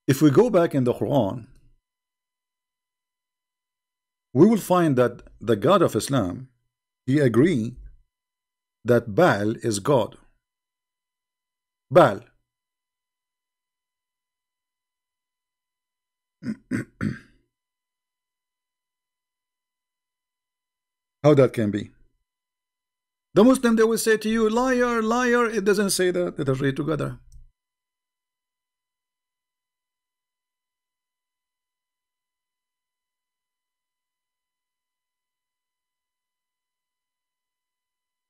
If we go back in the Quran, we will find that the God of Islam, he agree that Baal is God. Baal. How that can be? The Muslim, they will say to you, liar, liar. It doesn't say that. Let us read together.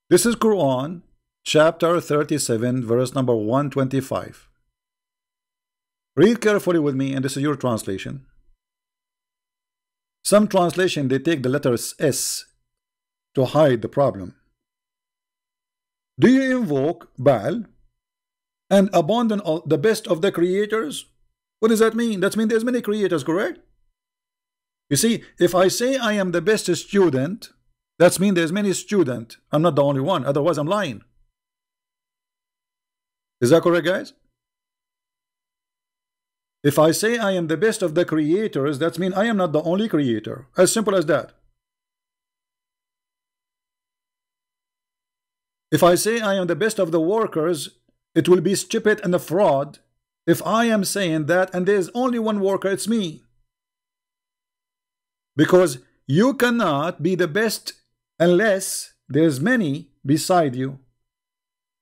This is Quran, chapter 37, verse number 125. Read carefully with me, and this is your translation. Some translation, they take the letter S to hide the problem. Do you invoke Baal and abandon all, the best of the creators? What does that mean? That means there's many creators, correct? You see, if I say I am the best student, that means there's many students. I'm not the only one. Otherwise, I'm lying. Is that correct, guys? If I say I am the best of the creators, that means I am not the only creator. As simple as that. If I say I am the best of the workers, it will be stupid and a fraud if I am saying that and there is only one worker, it's me. Because you cannot be the best unless there's many beside you.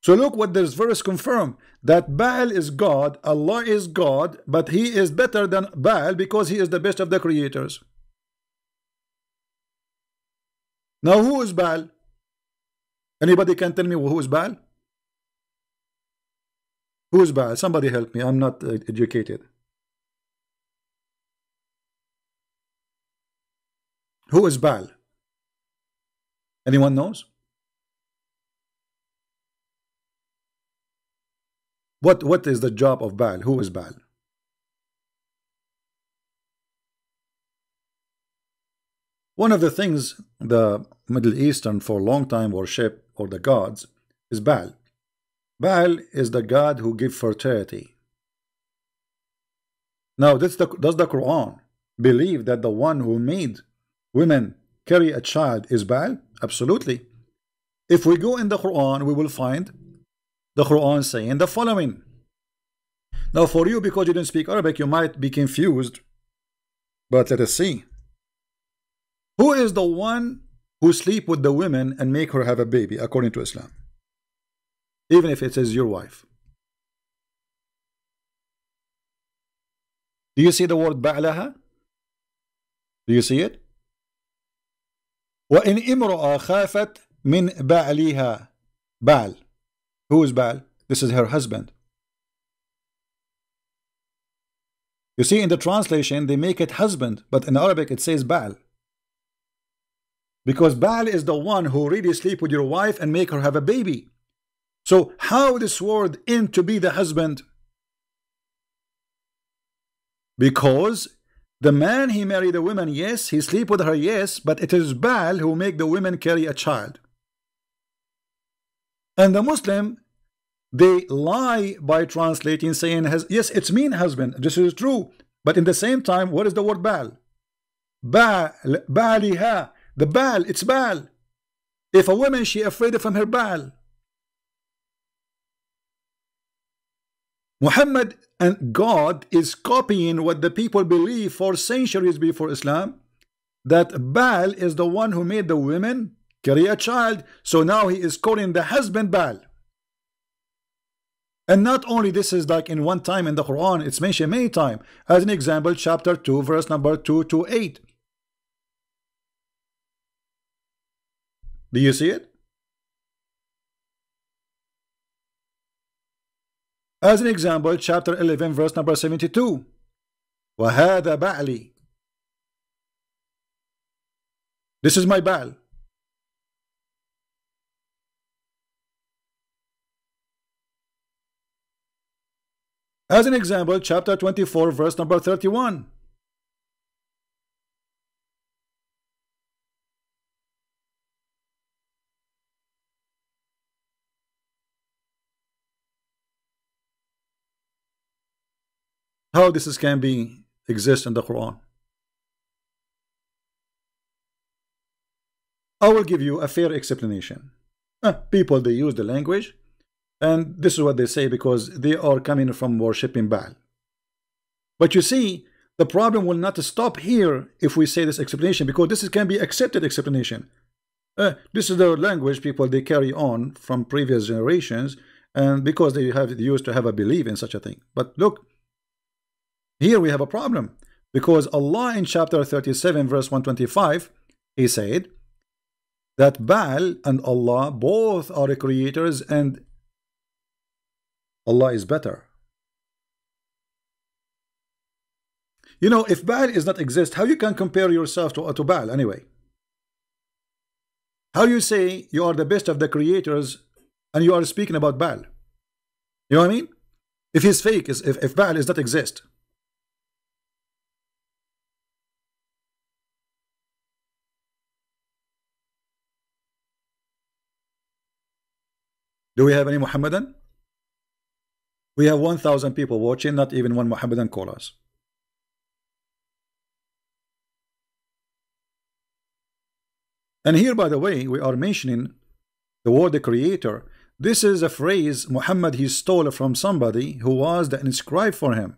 So look what this verse confirms, that Baal is God, Allah is God, but he is better than Baal because he is the best of the creators. Now who is Baal? Anybody can tell me who is Baal? Who is Baal? Somebody help me, I'm not educated. Who is Baal? Anyone knows? What is the job of Baal? Who is Baal? One of the things the Middle Eastern for a long time worship, or the gods, is Baal. Baal is the god who gives fertility. Now, does the Quran believe that the one who made women carry a child is Baal? Absolutely. If we go in the Quran, we will find the Quran saying the following. Now for you, because you didn't speak Arabic, you might be confused, but let us see. Who is the one who sleep with the women and make her have a baby according to Islam? Even if it is your wife. Do you see the word ba'laha? Do you see it? وَإِنْ إِمْرُأَ خَافَتْ مِنْ بَعْلِهَا. Baal. Who is Baal? This is her husband. You see, in the translation, they make it husband, but in Arabic it says Baal. Because Baal is the one who really sleep with your wife and make her have a baby. So how this word in to be the husband? Because the man he married the woman, yes, he sleep with her, yes, but it is Baal who make the women carry a child. And the Muslim, they lie by translating, saying, yes, it's mean husband. This is true. But in the same time, what is the word Baal? Baaliha. The Baal, it's Baal. If a woman, she afraid from her Baal. Muhammad and God is copying what the people believe for centuries before Islam, that Baal is the one who made the women carry a child. So now he is calling the husband Baal. And not only this is like in one time in the Quran, it's mentioned many times. As an example, chapter 2, verse number 2 to 8. Do you see it? As an example, chapter 11, verse number 72. وَهَذَا بَعْلِي. This is my Baal. As an example, chapter 24, verse number 31. How this can be exist in the Quran? I will give you a fair explanation. People, they use the language, and this is what they say because they are coming from worshipping Baal. But you see, the problem will not stop here if we say this explanation, because this can be accepted explanation. This is the language people they carry on from previous generations, and because they used to have a belief in such a thing. But look, here we have a problem, because Allah in chapter 37 verse 125, he said that Baal and Allah both are creators and Allah is better. You know, if Baal is not exist, how you can compare yourself to Baal anyway? How you say you are the best of the creators and you are speaking about Baal? You know what I mean? If he's fake, if Baal is not exist. Do we have any Muhammadan? We have 1,000 people watching, not even one Mohammedan call us. And here, by the way, we are mentioning the word the creator. This is a phrase Muhammad he stole from somebody who was the inscribed for him.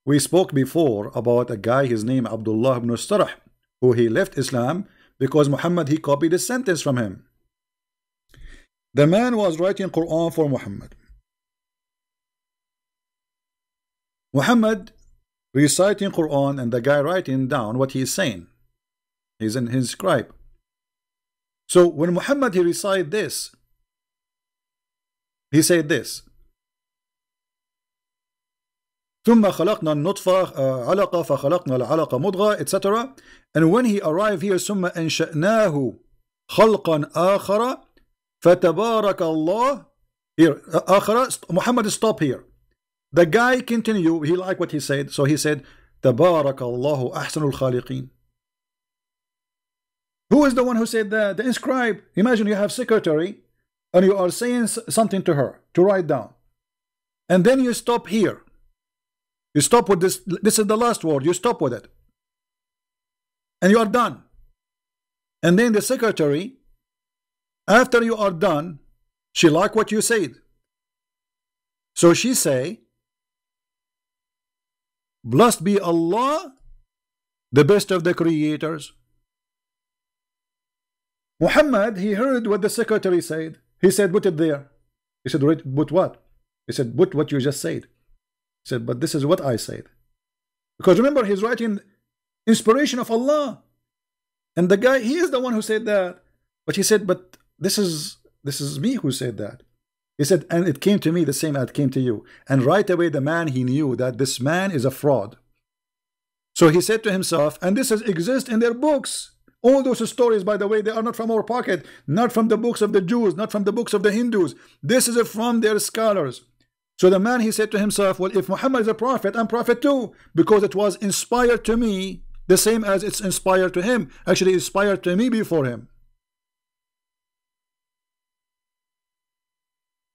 We spoke before about a guy, his name Abdullah ibn Starah, who he left Islam because Muhammad he copied a sentence from him. The man was writing Quran for Muhammad. Muhammad reciting Quran and the guy writing down what he is saying. He's in his scribe. So when Muhammad he recited this, he said this: ثم خلقنا النطفة علقة فخلقنا العلقة مضغة, etc. And when he arrived here, ثم أنشأناه خلقا آخر فتبارك الله. Here, آخر, Muhammad stop here. The guy continue, he liked what he said, so he said تبارك الله أحسن الخالقين. Who is the one who said that? The inscribe. Imagine you have secretary and you are saying something to her to write down, and then you stop here. You stop with this. This is the last word. You stop with it, and you are done. And then the secretary, after you are done, she like what you said, so she say, "Blessed be Allah, the best of the creators." Muhammad, he heard what the secretary said. He said, put it there. He said, put what? He said, put what you just said. He said, but this is what I said. Because remember, he's writing inspiration of Allah. And the guy, he is the one who said that. But he said, but this is me who said that. He said, and it came to me the same as it came to you. And right away, the man, he knew that this man is a fraud. So he said to himself, and this exists in their books. All those stories, by the way, they are not from our pocket, not from the books of the Jews, not from the books of the Hindus. This is from their scholars. So the man, he said to himself, well, if Muhammad is a prophet, I'm prophet too, because it was inspired to me the same as it's inspired to him. Actually, inspired to me before him.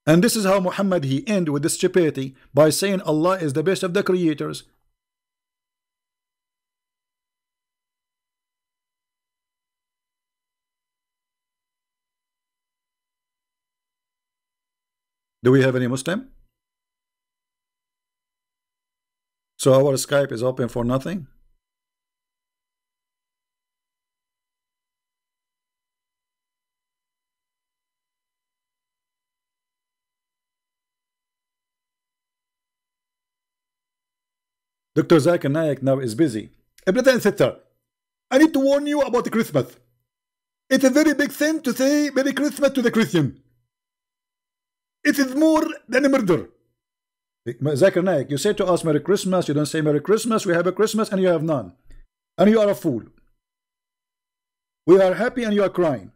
And this is how Muhammad, he ended with this stupidity by saying Allah is the best of the creators. Do we have any Muslim? So our Skype is open for nothing? Dr. Zakir Naik now is busy. Brother and sister, I need to warn you about Christmas. It's a very big thing to say Merry Christmas to the Christian. It is more than a murder. Zakir Naik, you say to us Merry Christmas, you don't say Merry Christmas, we have a Christmas and you have none. And you are a fool. We are happy and you are crying.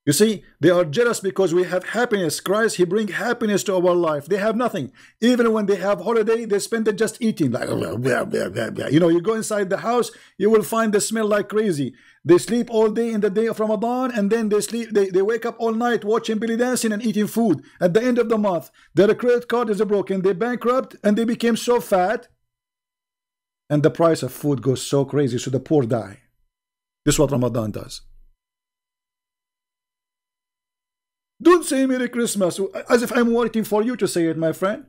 You see, they are jealous because we have happiness. Christ, he brings happiness to our life. They have nothing. Even when they have holiday, they spend it just eating. Like, you know, you go inside the house, you will find the smell like crazy. They sleep all day in the day of Ramadan, and then they wake up all night watching belly dancing and eating food. At the end of the month, their credit card is broken, they bankrupt, and they became so fat. And the price of food goes so crazy, so the poor die. This is what Ramadan does. Don't say Merry Christmas as if I'm waiting for you to say it, my friend.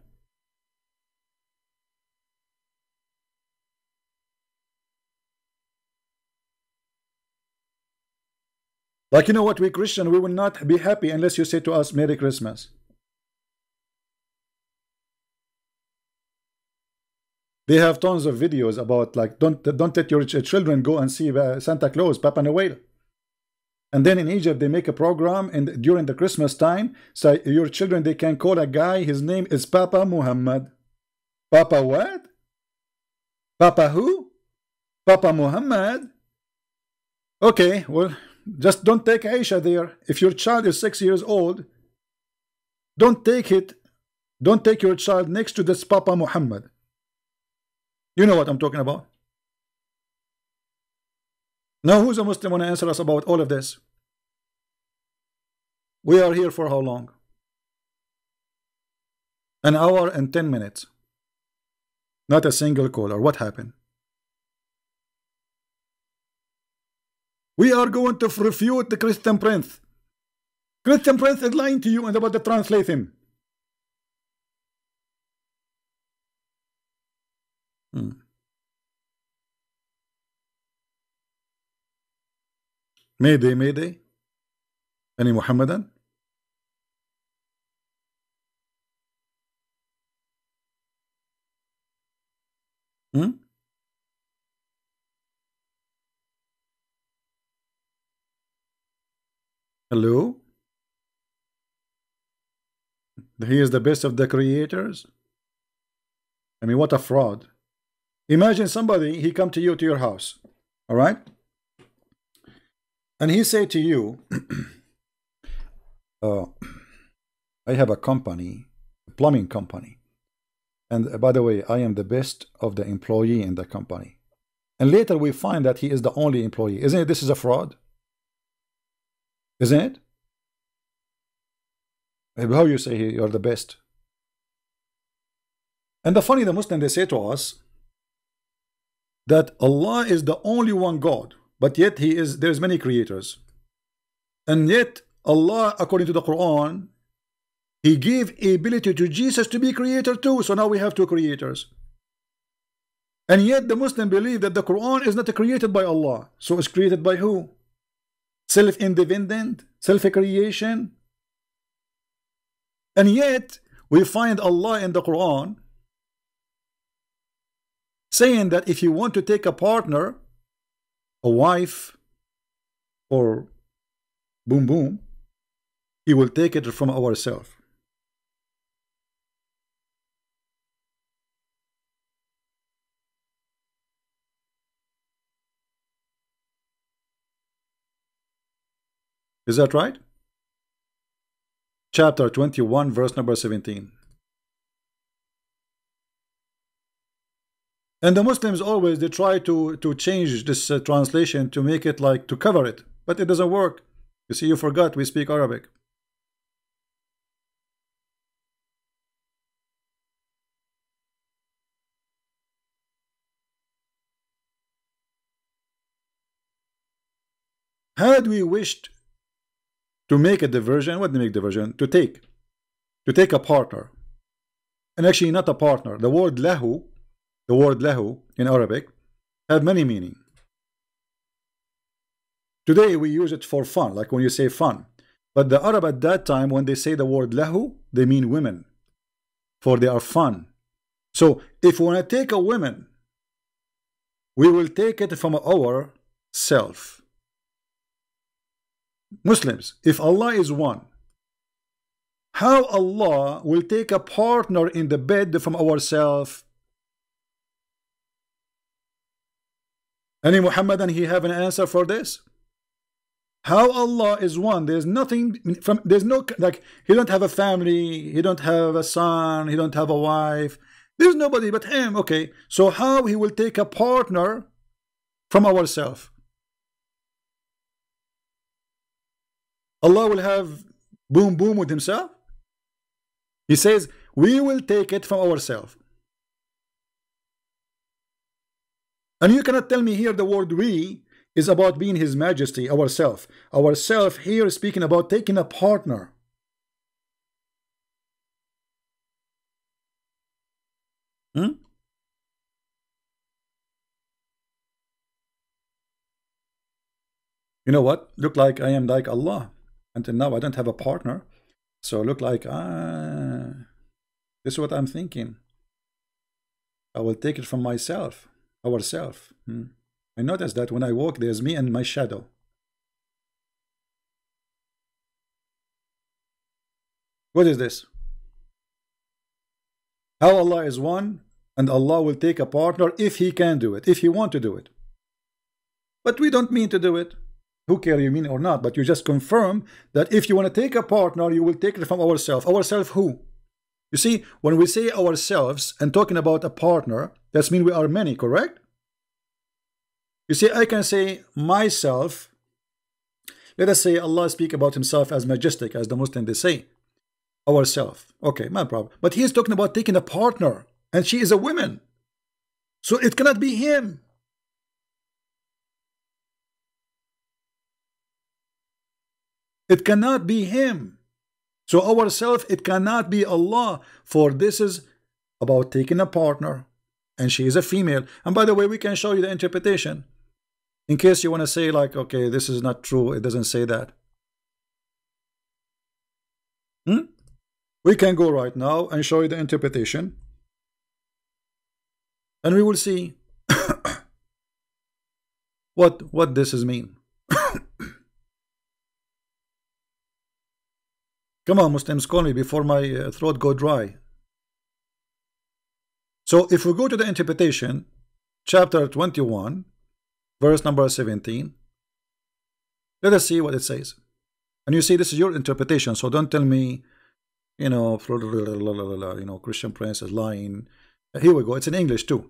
Like, you know what, we Christian, we will not be happy unless you say to us Merry Christmas. They have tons of videos about, like, don't let your children go and see Santa Claus, Papa Noel. And then in Egypt, they make a program during the Christmas time. So your children, they can call a guy, his name is Papa Muhammad. Papa what? Papa who? Papa Muhammad. Okay, well, just don't take Aisha there. If your child is 6 years old, don't take your child next to this Papa Muhammad. You know what I'm talking about. Now, who's a Muslim want to answer us about all of this? We are here for how long? An hour and 10 minutes. Not a single caller. What happened? We are going to refute the Christian Prince. Christian Prince is lying to you and about to translate him. Mayday, Mayday. Any Muhammadan? Hello? He is the best of the creators? I mean, what a fraud. Imagine somebody, he come to you to your house, all right? And he say to you, I have a company, a plumbing company. And by the way, I am the best of the employee in the company. And later we find that he is the only employee. Isn't it? This is a fraud. Isn't it? How you say you're the best? And the Muslim, they say to us that Allah is the only one God, but yet there's many creators. And yet Allah, according to the Quran, He gave ability to Jesus to be creator too. So now we have two creators. And yet the Muslim believe that the Quran is not created by Allah. So it's created by who? Self-independent, self-creation. And yet we find Allah in the Quran saying that if you want to take a partner, a wife, or boom boom, He will take it from ourselves. Is that right? Chapter 21, verse number 17. And the Muslims always, they try to change this translation to make it like, to cover it. But it doesn't work. You see, you forgot we speak Arabic. Had we wished to make a diversion, what do you make diversion? To take a partner. And actually not a partner. The word lahu in Arabic have many meanings. Today we use it for fun, like when you say fun. But the Arab at that time, when they say the word lahu, they mean women, for they are fun. So if we want to take a woman, we will take it from our self. Muslims, if Allah is one, how Allah will take a partner in the bed from ourselves? Any Muhammadan, he have an answer for this? How Allah is one? There's nothing from, there's no, like, he don't have a family, he don't have a son, he don't have a wife, there's nobody but him. Okay, so how he will take a partner from ourselves? Allah will have boom boom with himself? He says we will take it from ourselves. And you cannot tell me here the word we is about being His Majesty, ourself. Ourself here is speaking about taking a partner. You know what? Look like I am like Allah. Until now I don't have a partner. So look like, this is what I'm thinking. I will take it from myself, ourself. I notice that when I walk, there's me and my shadow. What is this? How Allah is one, and Allah will take a partner if He can do it, if He want to do it. But we don't mean to do it. Who care you mean or not, but you just confirm that if you want to take a partner, you will take it from ourselves. Ourselves who? You see, when we say ourselves and talking about a partner, that means we are many, correct? You see, I can say myself. Let us say Allah speak about Himself as majestic, as the Muslims they say. ourselves. Okay, no problem. But he is talking about taking a partner, and she is a woman. So it cannot be him. It cannot be him. So ourself, it cannot be Allah. For this is about taking a partner, and she is a female. And by the way, we can show you the interpretation in case you want to say like, okay, this is not true, it doesn't say that. We can go right now and show you the interpretation, and we will see what this is mean. Come on, Muslims, call me before my throat go dry. So if we go to the interpretation, chapter 21, verse number 17, let us see what it says. And you see, this is your interpretation, so don't tell me, you know, Christian Prince is lying. Here we go. It's in English too.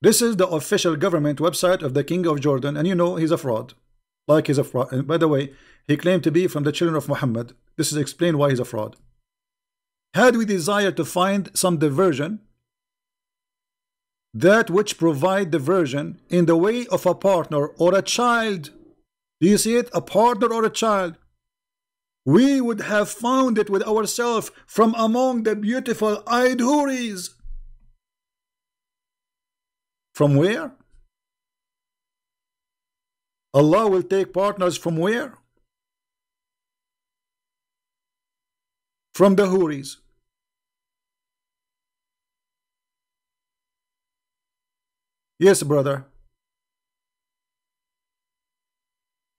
This is the official government website of the King of Jordan, and you know he's a fraud. Like he's a fraud. And by the way, he claimed to be from the children of Muhammad. This is explained why he's a fraud. Had we desire to find some diversion, that which provide diversion in the way of a partner or a child, do you see it? A partner or a child, we would have found it with ourselves from among the beautiful eyed houris. From where? Allah will take partners from where? From the houris. Yes, brother.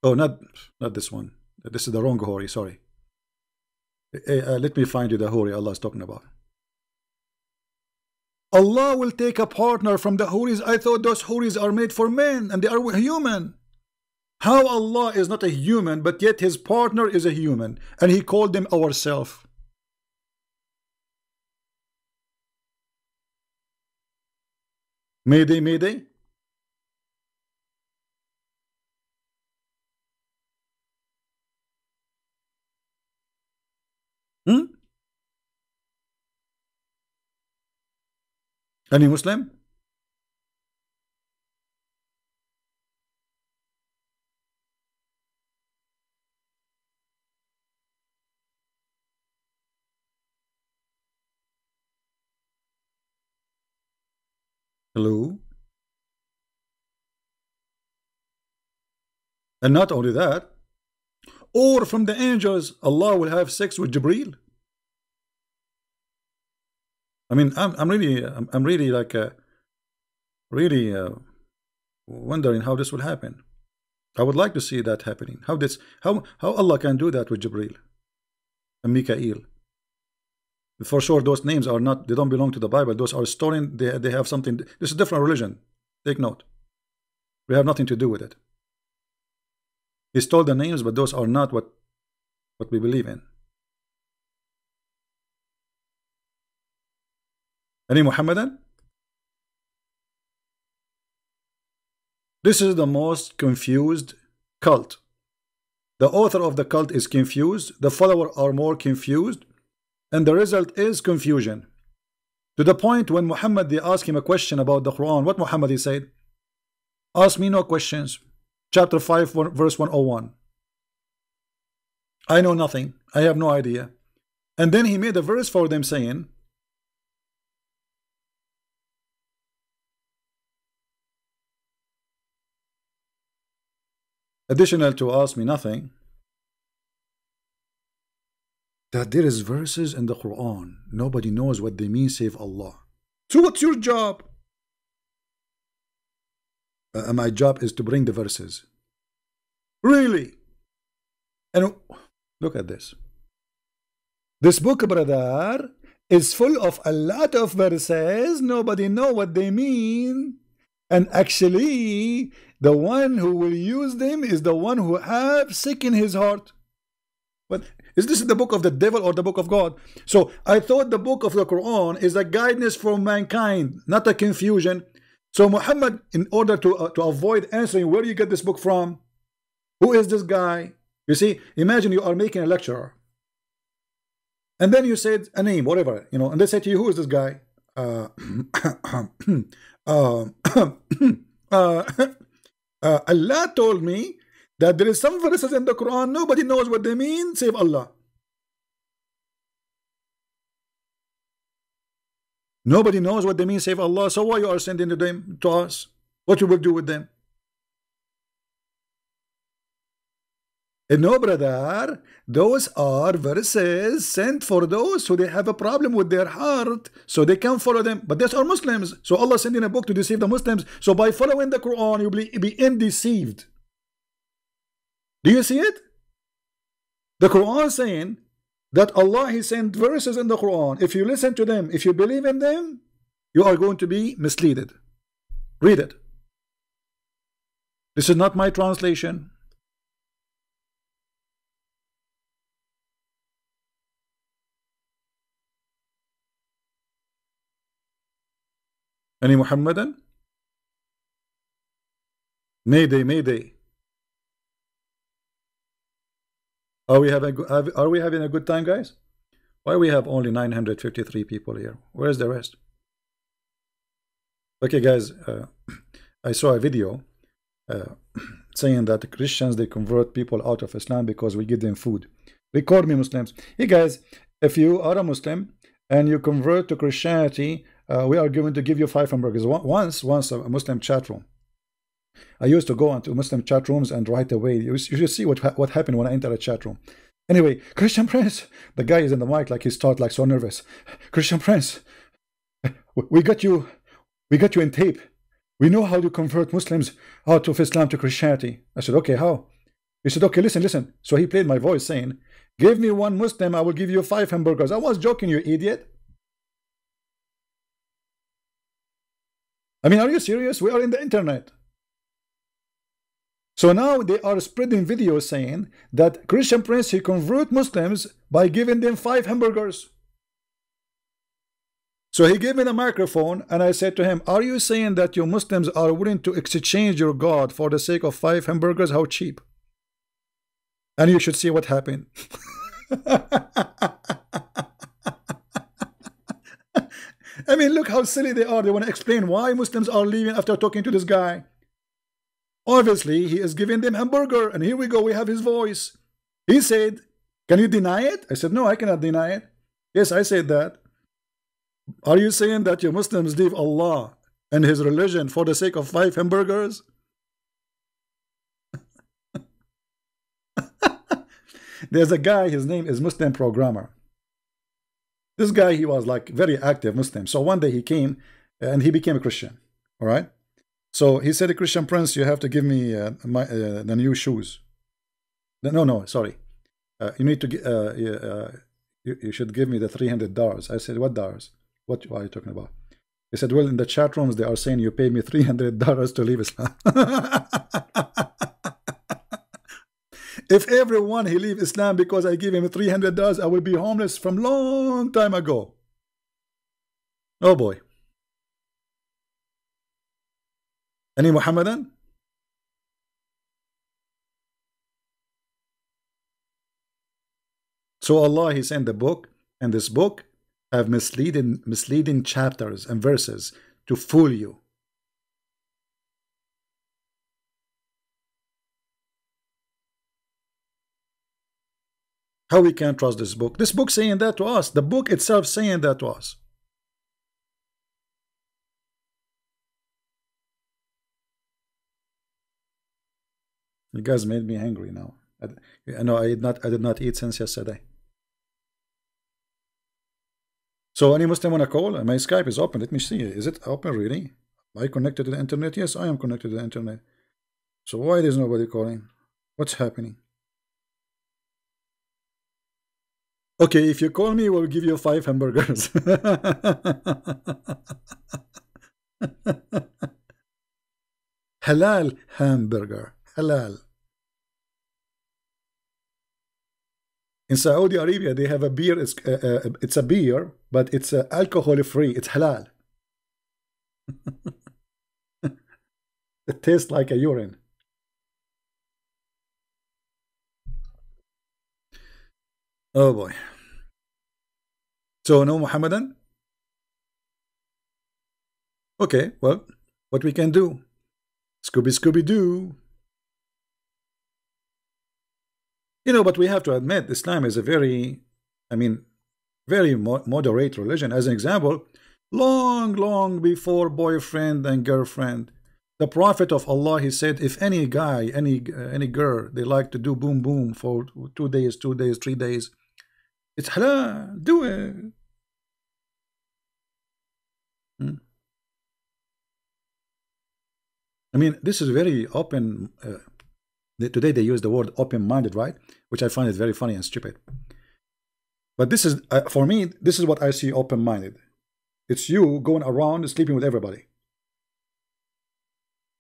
Oh, not this one. This is the wrong houri, sorry. Let me find you the houri Allah is talking about. Allah will take a partner from the houris. I thought those houris are made for men and they are human. How Allah is not a human, but yet his partner is a human, and he called them ourself. Mayday, mayday. Any Muslim? Hello? And not only that, or from the angels, Allah will have sex with Jibreel. I mean, I'm really like wondering how this will happen. I would like to see that happening. How Allah can do that with Jibreel and Mikael. For sure, those names are not, they don't belong to the Bible. Those are stolen. They have something. This is a different religion. Take note. We have nothing to do with it. He stole the names, but those are not what we believe in. Any Muhammadan? This is the most confused cult. The author of the cult is confused. The followers are more confused. And the result is confusion. To the point when Muhammad, they asked him a question about the Quran. What Muhammad he said? Ask me no questions. Chapter 5, verse 101. I know nothing. I have no idea. And then he made a verse for them saying, additional to ask me nothing, that there is verses in the Quran. Nobody knows what they mean save Allah. So what's your job? My job is to bring the verses. Really? And look at this. This book, brother, is full of a lot of verses. Nobody know what they mean. And actually, the one who will use them is the one who have sick in his heart. But is this the book of the devil or the book of God? So I thought the book of the Quran is a guidance for mankind, not a confusion. So Muhammad, in order to avoid answering where you get this book from, who is this guy? You see, imagine you are making a lecture. And then you said a name, whatever, you know, and they say to you, who is this guy? uh, uh, Allah told me that there is some verses in the Quran, nobody knows what they mean save Allah. Nobody knows what they mean save Allah. So why you are sending them to us? What you will do with them? No, brother, those are verses sent for those who they have a problem with their heart, so they can follow them. But those are Muslims, so Allah sending a book to deceive the Muslims. So by following the Quran, you will be undeceived. Do you see it? The Quran saying that Allah He sent verses in the Quran. If you listen to them, if you believe in them, you are going to be misled. Read it. This is not my translation. Any Muhammadan? Mayday, Mayday. Are we having a good time, guys? Why we have only 953 people here? Where's the rest? Okay, guys, I saw a video saying that the Christians, they convert people out of Islam because we give them food. Record me, Muslims. Hey, guys, if you are a Muslim and you convert to Christianity, we are going to give you 5 hamburgers. Once a Muslim chat room. I used to go into Muslim chat rooms and right away, you should see what happened when I enter a chat room. Anyway, Christian Prince, the guy is in the mic like he started like so nervous. Christian Prince, we got you in tape. We know how to convert Muslims out of Islam to Christianity. I said, okay, how? He said, okay, listen. So he played my voice saying, give me 1 Muslim, I will give you 5 hamburgers. I was joking, you idiot. I mean, are you serious? We are in the internet. So now they are spreading videos saying that Christian Prince, he convert Muslims by giving them 5 hamburgers. So he gave me the microphone and I said to him, are you saying that you Muslims are willing to exchange your God for the sake of 5 hamburgers? How cheap? And you should see what happened. I mean, look how silly they are. They want to explain why Muslims are leaving after talking to this guy. Obviously, he is giving them hamburger. And here we go. We have his voice. He said, can you deny it? I said, no, I cannot deny it. Yes, I said that. Are you saying that you Muslims leave Allah and his religion for the sake of 5 hamburgers? There's a guy, his name is Muslim Programmer. This guy, he was like very active Muslim. So one day he came and he became a Christian. All right. So he said, Christian Prince, you have to give me the new shoes. No, sorry. You need to you should give me the $300. I said, what dollars? What are you talking about? He said, well, in the chat rooms, they are saying you pay me $300 to leave Islam. If everyone he leave Islam because I give him $300, I will be homeless from long time ago. Oh boy. Any Muhammadan? So Allah, he sent the book, and this book have misleading chapters and verses to fool you. How we can't trust this book? This book saying that to us. The book itself saying that to us. You guys made me hungry now. No, I did not eat since yesterday. So any Muslim wanna call? My Skype is open. Let me see. Is it open really? Am I connected to the internet? Yes, I am connected to the internet. So why there's nobody calling? What's happening? Okay, if you call me, we'll give you 5 hamburgers. Halal hamburger. Halal. In Saudi Arabia, they have a beer. It's a beer, but it's alcohol free. It's halal. It tastes like a urine. Oh boy. So no Muhammadan? Okay, well, what we can do? Scooby Doo. You know, but we have to admit Islam is a very, I mean, very moderate religion. As an example, long before boyfriend and girlfriend, the Prophet of Allah, he said, if any guy, any girl, they like to do boom boom for 2 days, 3 days, it's halal, do it. Hmm. I mean, this is very open. Today they use the word open-minded, right? Which I find it very funny and stupid. But this is, for me, this is what I see open-minded. It's you going around sleeping with everybody.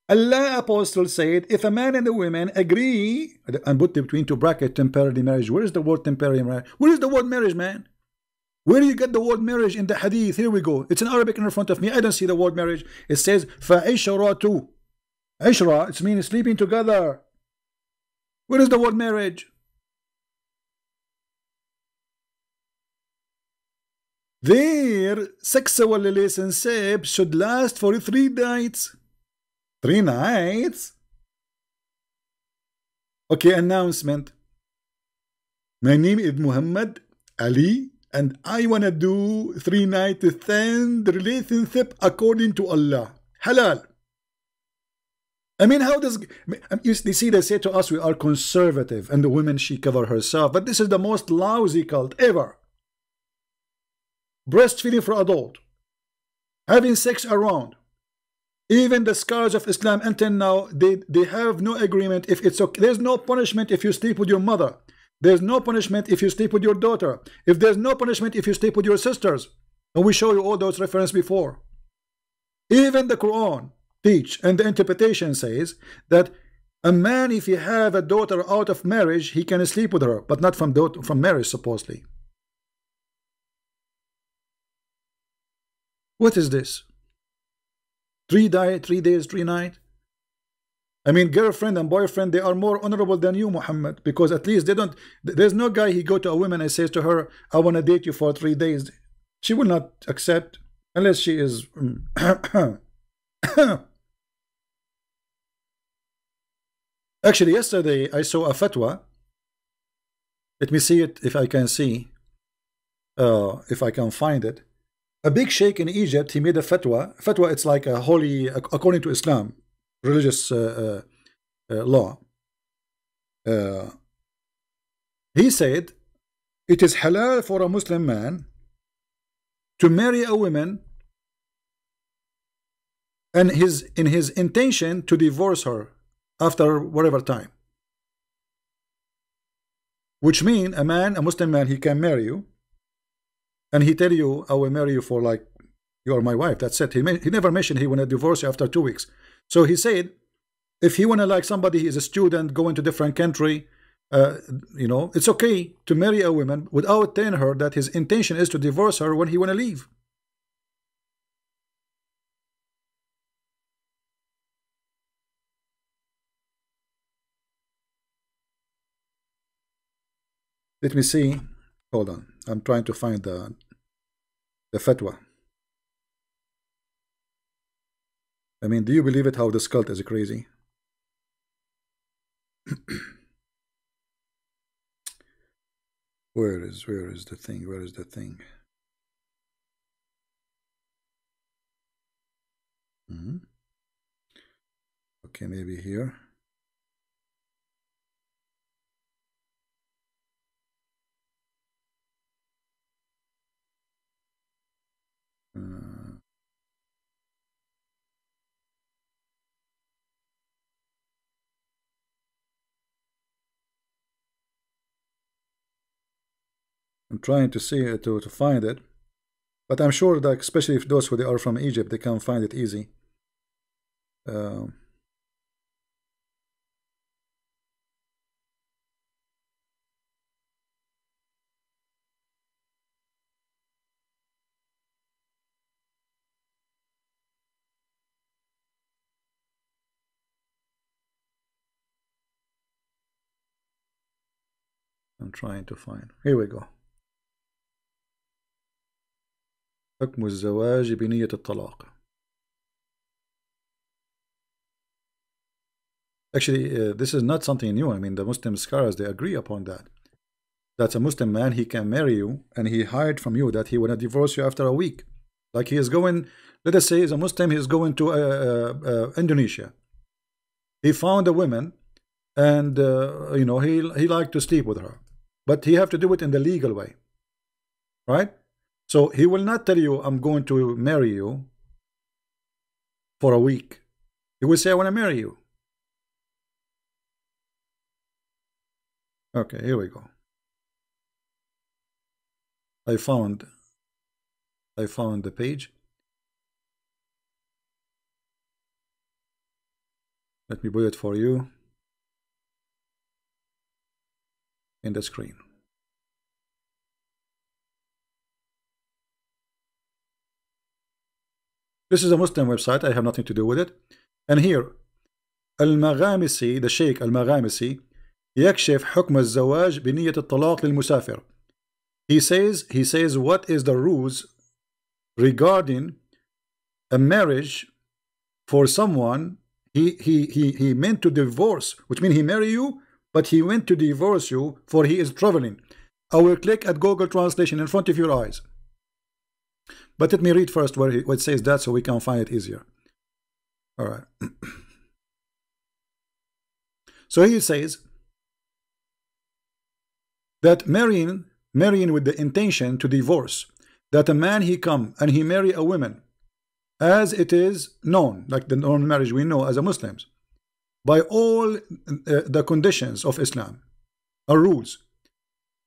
Allah Apostle said, if a man and a woman agree, and put between two brackets temporary marriage. Where is the word temporary marriage? Where is the word marriage, man? Where do you get the word marriage in the hadith? Here we go. It's in Arabic in front of me. I don't see the word marriage. It says فَعِشْرَةُ. Ishra, it means sleeping together. Where is the word marriage? Their sexual relationship should last for 3 nights. 3 nights? Okay, announcement. My name is Muhammad Ali, and I wanna do 3 nights stand relationship according to Allah. Halal. I mean, how does you see? They say to us we are conservative, and the woman she cover herself, but this is the most lousy cult ever. Breastfeeding for adult, having sex around. Even the scholars of Islam until now, they have no agreement if it's okay. There's no punishment if you sleep with your mother. There's no punishment if you sleep with your daughter. If there's no punishment if you sleep with your sisters. And we show you all those references before. Even the Quran teach, and the interpretation says that a man, if he have a daughter out of marriage, he can sleep with her, but not from marriage, supposedly. What is this? 3 days, 3 nights? I mean, girlfriend and boyfriend, they are more honorable than you, Muhammad, because at least they don't. There's no guy he go to a woman and says to her, I want to date you for 3 days. She will not accept unless she is. Actually, yesterday I saw a fatwa. Let me see it if I can see, if I can find it. A big sheikh in Egypt, he made a fatwa. Fatwa, it's like a holy, according to Islam, religious law. He said, it is halal for a Muslim man to marry a woman and in his intention to divorce her after whatever time. Which means a Muslim man, he can marry you, and he tell you, I will marry you for like, you are my wife. That's it. He never mentioned he want to divorce you after 2 weeks. So he said, if he want to, like, somebody, he is a student, going to different country, you know, it's okay to marry a woman without telling her that his intention is to divorce her when he want to leave. Let me see. Hold on. I'm trying to find the fatwa. I mean, do you believe it how this cult is crazy? Where is the thing? Where is the thing? Okay, maybe here. I'm trying to see it to find it, but I'm sure that especially if those who they are from Egypt, they can find it easy. I'm trying to find. Here we go. حكم الزواج بنية الطلاق. Actually, this is not something new. I mean, the Muslim scholars, they agree upon that. That's a Muslim man, he can marry you, and he hide from you that he will not divorce you after a week. Like he is going, let us say, as a Muslim, he is going to Indonesia. He found a woman, and you know, he liked to sleep with her, but he have to do it in the legal way, right? So he will not tell you, I'm going to marry you for a week. He will say, I want to marry you. Okay, here we go. I found the page. Let me put it for you in the screen. This is a Muslim website. I have nothing to do with it. And here, Al-Maghamisi, the Sheikh Al-Maghamisi, يكشف حكم الزواج بنية الطلاق للمسافر. He says what is the rules regarding a marriage for someone he meant to divorce, which means he marry you, but he went to divorce you for he is traveling. I will click at Google Translation in front of your eyes. But let me read first where it says that so we can find it easier. All right. So he says that marrying with the intention to divorce, that a man he come and he marry a woman as it is known, like the normal marriage we know as a Muslims, by all the conditions of Islam or rules,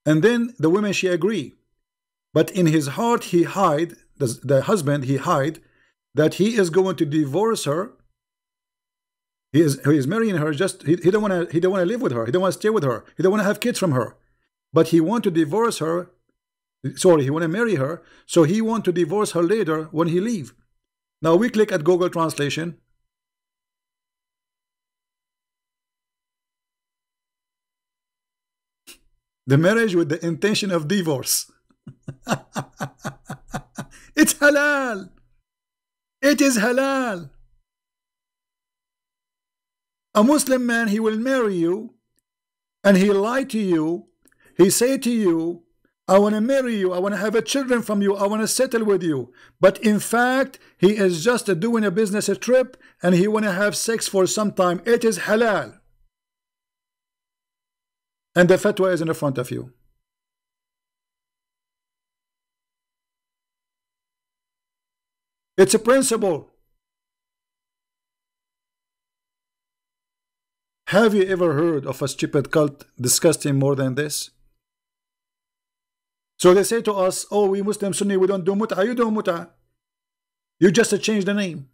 and then the woman she agree, but in his heart he hide, the husband he hide that he is going to divorce her. He is marrying her, just he don't want to live with her, he don't want to stay with her, he don't want to have kids from her, but he want to divorce her. Sorry, he want to marry her, so he want to divorce her later when he leave. Now we click at Google Translation. The marriage with the intention of divorce. It's halal. It is halal. A Muslim man, he will marry you and he lie to you. He say to you, I want to marry you, I want to have a children from you, I want to settle with you. But in fact, he is just doing a business trip and he want to have sex for some time. It is halal. And the fatwa is in the front of you. It's a principle. Have you ever heard of a stupid cult disgusting more than this? So they say to us, oh, we Muslim Sunni, we don't do mut'ah. You do mut'ah. You just change the name.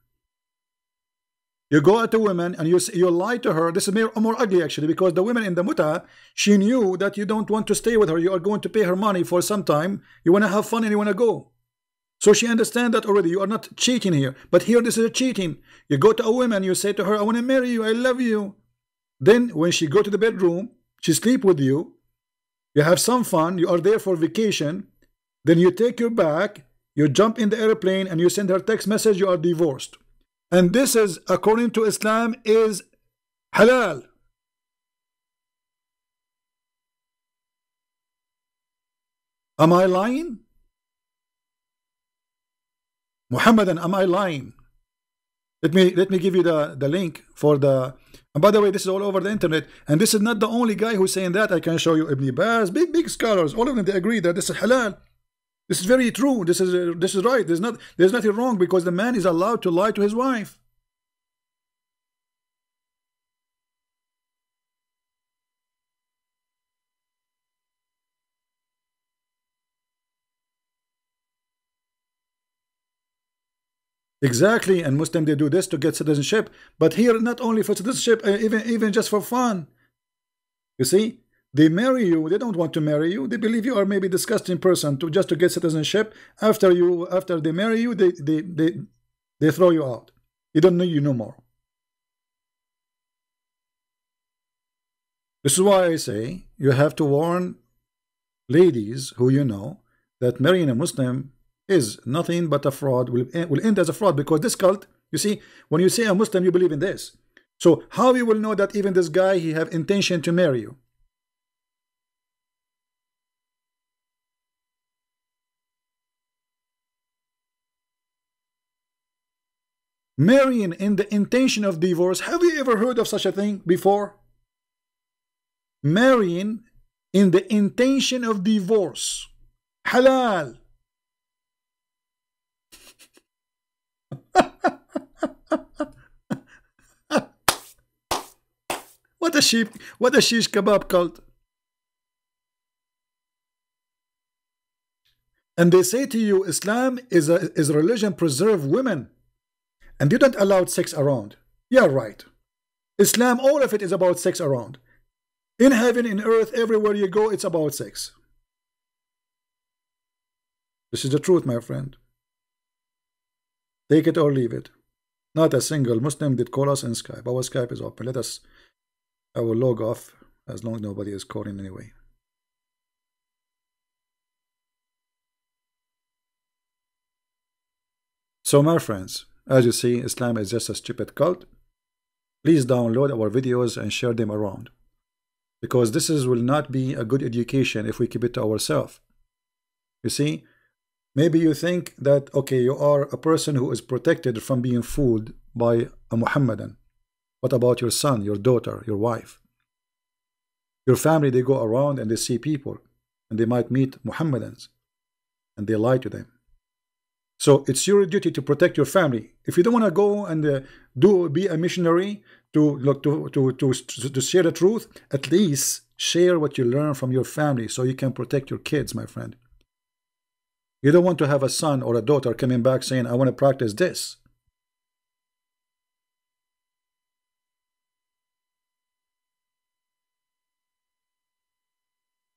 You go at the woman and you lie to her. This is more ugly actually, because the woman in the mut'ah, she knew that you don't want to stay with her. You are going to pay her money for some time. You want to have fun and you want to go. So she understands that already. You are not cheating here. But here this is a cheating. You go to a woman, you say to her, I want to marry you, I love you. Then when she go to the bedroom, she sleep with you. You have some fun, you are there for vacation, then you take your bag, you jump in the airplane and you send her text message, you are divorced. And this is, according to Islam, is halal. Am I lying? Muhammadan, am I lying? Let me give you the link for the. And by the way, this is all over the internet, and this is not the only guy who's saying that. I can show you Ibn Baz, big scholars, all of them, they agree that this is halal. This is very true. This is right. There's nothing wrong, because the man is allowed to lie to his wife. Exactly, and Muslim, they do this to get citizenship, but here not only for citizenship, even just for fun. You see, they marry you, they don't want to marry you, they believe you are maybe a disgusting person just to get citizenship. After they marry you, they throw you out. They don't know you no more. This is why I say you have to warn ladies who you know that marrying a Muslim is nothing but a fraud, will end as a fraud, because this cult, you see, when you say a Muslim, you believe in this. So how you will know that even this guy, he have intention to marry you? Marrying in the intention of divorce. Have you ever heard of such a thing before? Marrying in the intention of divorce. Halal. What a shish kebab cult. And they say to you, Islam is a religion preserve women, and you don't allow sex around. Yeah, right. Islam, all of it is about sex around. In heaven, in earth, everywhere you go, it's about sex. This is the truth, my friend. Take it or leave it. Not a single Muslim did call us in Skype. Our Skype is open. I will log off as long as nobody is calling anyway. So my friends, as you see, Islam is just a stupid cult. Please download our videos and share them around, because this will not be a good education if we keep it to ourselves. You see, maybe you think that, okay, you are a person who is protected from being fooled by a Muhammadan. What about your son, your daughter, your wife? Your family, they go around and they see people, and they might meet Muhammadans, and they lie to them. So it's your duty to protect your family. If you don't want to go and be a missionary to share the truth, at least share what you learn from your family so you can protect your kids, my friend. You don't want to have a son or a daughter coming back saying, I want to practice this.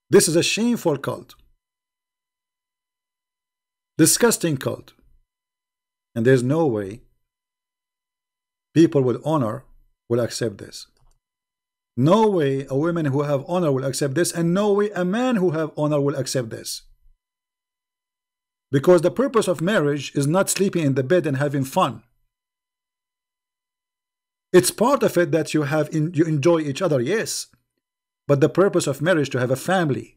This is a shameful cult. Disgusting cult. And there's no way people with honor will accept this. No way a woman who have honor will accept this, and no way a man who have honor will accept this. Because the purpose of marriage is not sleeping in the bed and having fun. It's part of it that you enjoy each other, yes. But the purpose of marriage to have a family.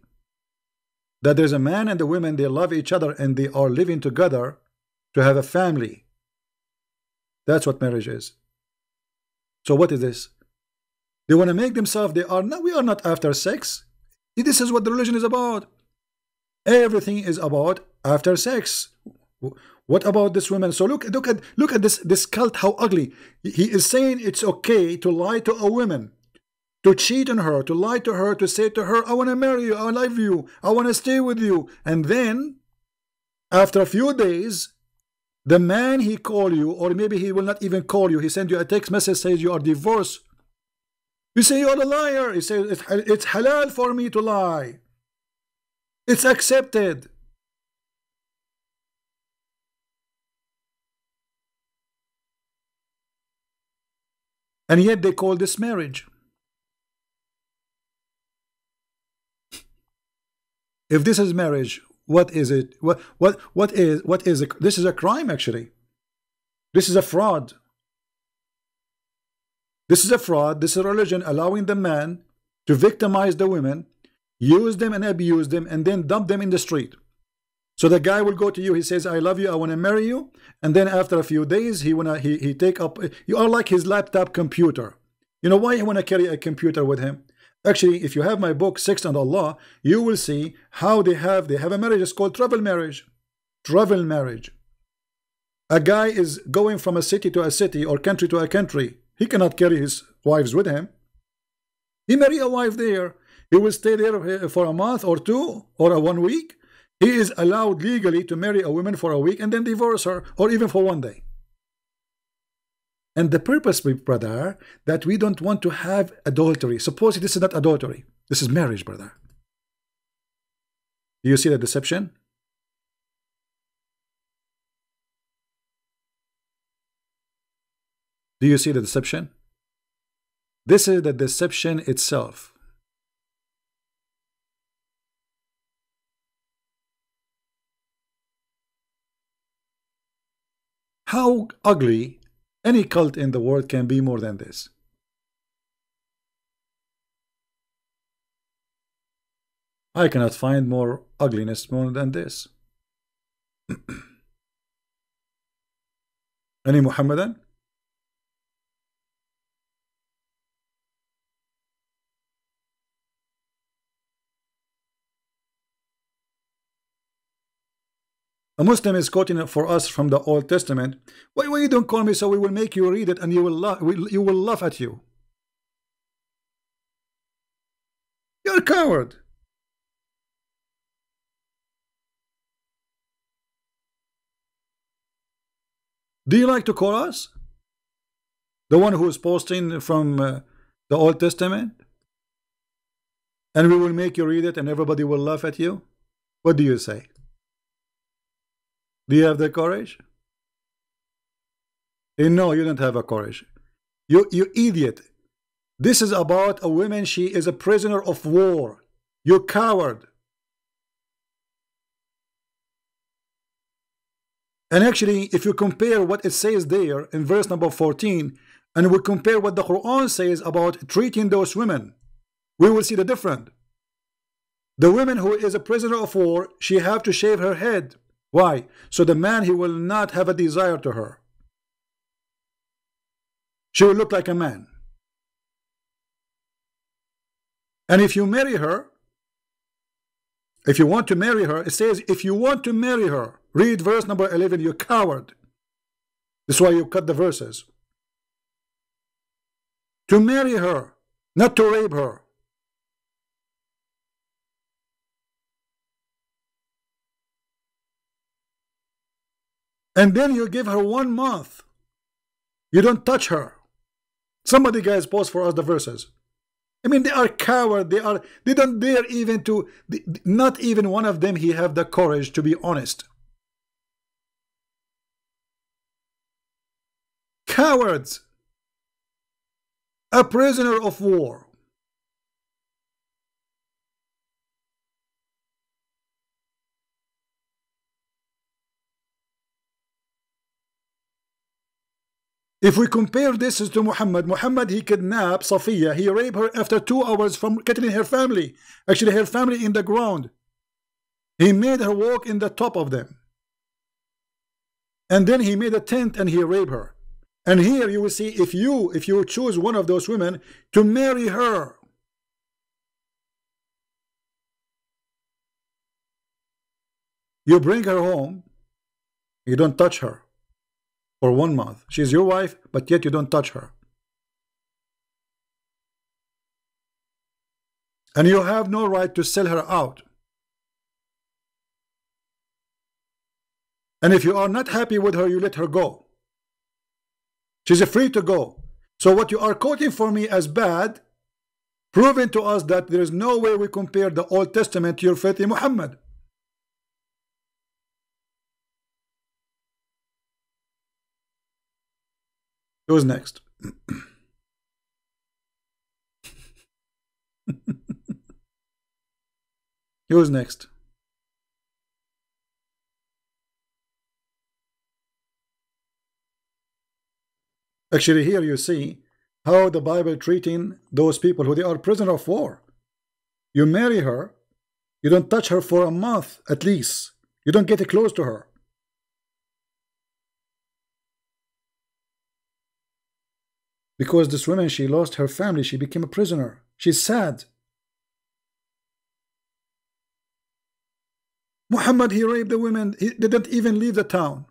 That there's a man and a woman, they love each other and they are living together to have a family. That's what marriage is. So what is this? They want to make themselves, we are not after sex. This is what the religion is about. Everything is about after sex. What about this woman? So look at this cult, how ugly. He is saying it's okay to lie to a woman, to cheat on her, to lie to her, to say to her, I want to marry you, I love you, I want to stay with you. And then, after a few days, the man he call you, or maybe he will not even call you, he send you a text message, says you are divorced. You say you're a liar. He says it's halal for me to lie. It's accepted. And yet they call this marriage. If this is marriage, what is it? What is it? This is a crime, actually. This is a fraud. This is a fraud. This is a religion allowing the man to victimize the women, use them and abuse them, and then dump them in the street. So the guy will go to you, he says, I love you, I want to marry you, and then after a few days, he take up, you are like his laptop computer. You know why he want to carry a computer with him? Actually, if you have my book, Sex and Allah, you will see how they have a marriage. It's called travel marriage. Travel marriage. A guy is going from a city to a city or country to a country. He cannot carry his wives with him. He marry a wife there. He will stay there for a month or two or 1 week. He is allowed legally to marry a woman for a week and then divorce her, or even for 1 day. And the purpose, brother, that we don't want to have adultery. Suppose this is not adultery. This is marriage, brother. Do you see the deception? Do you see the deception? This is the deception itself. How ugly any cult in the world can be more than this? I cannot find more ugliness more than this. Any Muhammadan? A Muslim is quoting it for us from the Old Testament. Why you don't call me, so we will make you read it and you will laugh at you. You're a coward. Do you like to call us? The one who is posting from the Old Testament? And we will make you read it and everybody will laugh at you? What do you say? Do you have the courage? No, you don't have a courage. You idiot. This is about a woman. She is a prisoner of war. You coward. And actually, if you compare what it says there in verse number 14, and we compare what the Quran says about treating those women, we will see the difference. The woman who is a prisoner of war, she have to shave her head. Why? So the man, he will not have a desire to her. She will look like a man. And if you marry her, if you want to marry her, it says if you want to marry her, read verse number 11, you coward. That's why you cut the verses. To marry her, not to rape her. And then you give her 1 month. You don't touch her. Somebody, guys, post for us the verses. I mean, they are coward. They don't dare even to, not even one of them, he have the courage to be honest. Cowards. A prisoner of war. If we compare this to Muhammad, he kidnapped Safiya. He raped her after 2 hours from killing her family. Actually, her family in the ground. He made her walk in the top of them. And then he made a tent and he raped her. And here you will see, if you choose one of those women to marry her, you bring her home, you don't touch her for 1 month. She's your wife, but yet you don't touch her. And you have no right to sell her out. And if you are not happy with her, you let her go. She's free to go. So what you are quoting for me as bad, proving to us that there is no way we compare the Old Testament to your filthy Muhammad. Who's next? Who's next? Actually, here you see how the Bible treating those people who they are prisoner of war. You marry her, you don't touch her for a month at least. You don't get close to her. Because this woman, she lost her family, she became a prisoner. She's sad. Muhammad, he raped the women. He didn't even leave the town.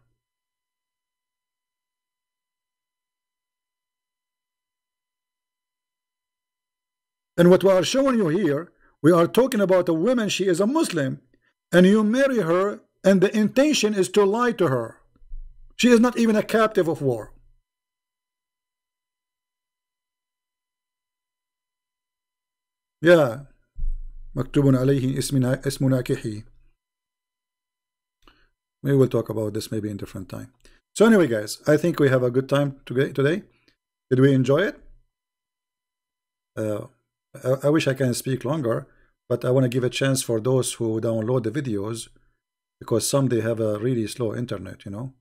And what we are showing you here, we are talking about a woman, she is a Muslim, and you marry her, and the intention is to lie to her. She is not even a captive of war. Yeah. مكتوب عليه اسم ناكحي. We will talk about this maybe in different time. So anyway, guys, I think we have a good time today. Did we enjoy it? I wish I can speak longer, but I want to give a chance for those who download the videos, because some they have a really slow internet, you know.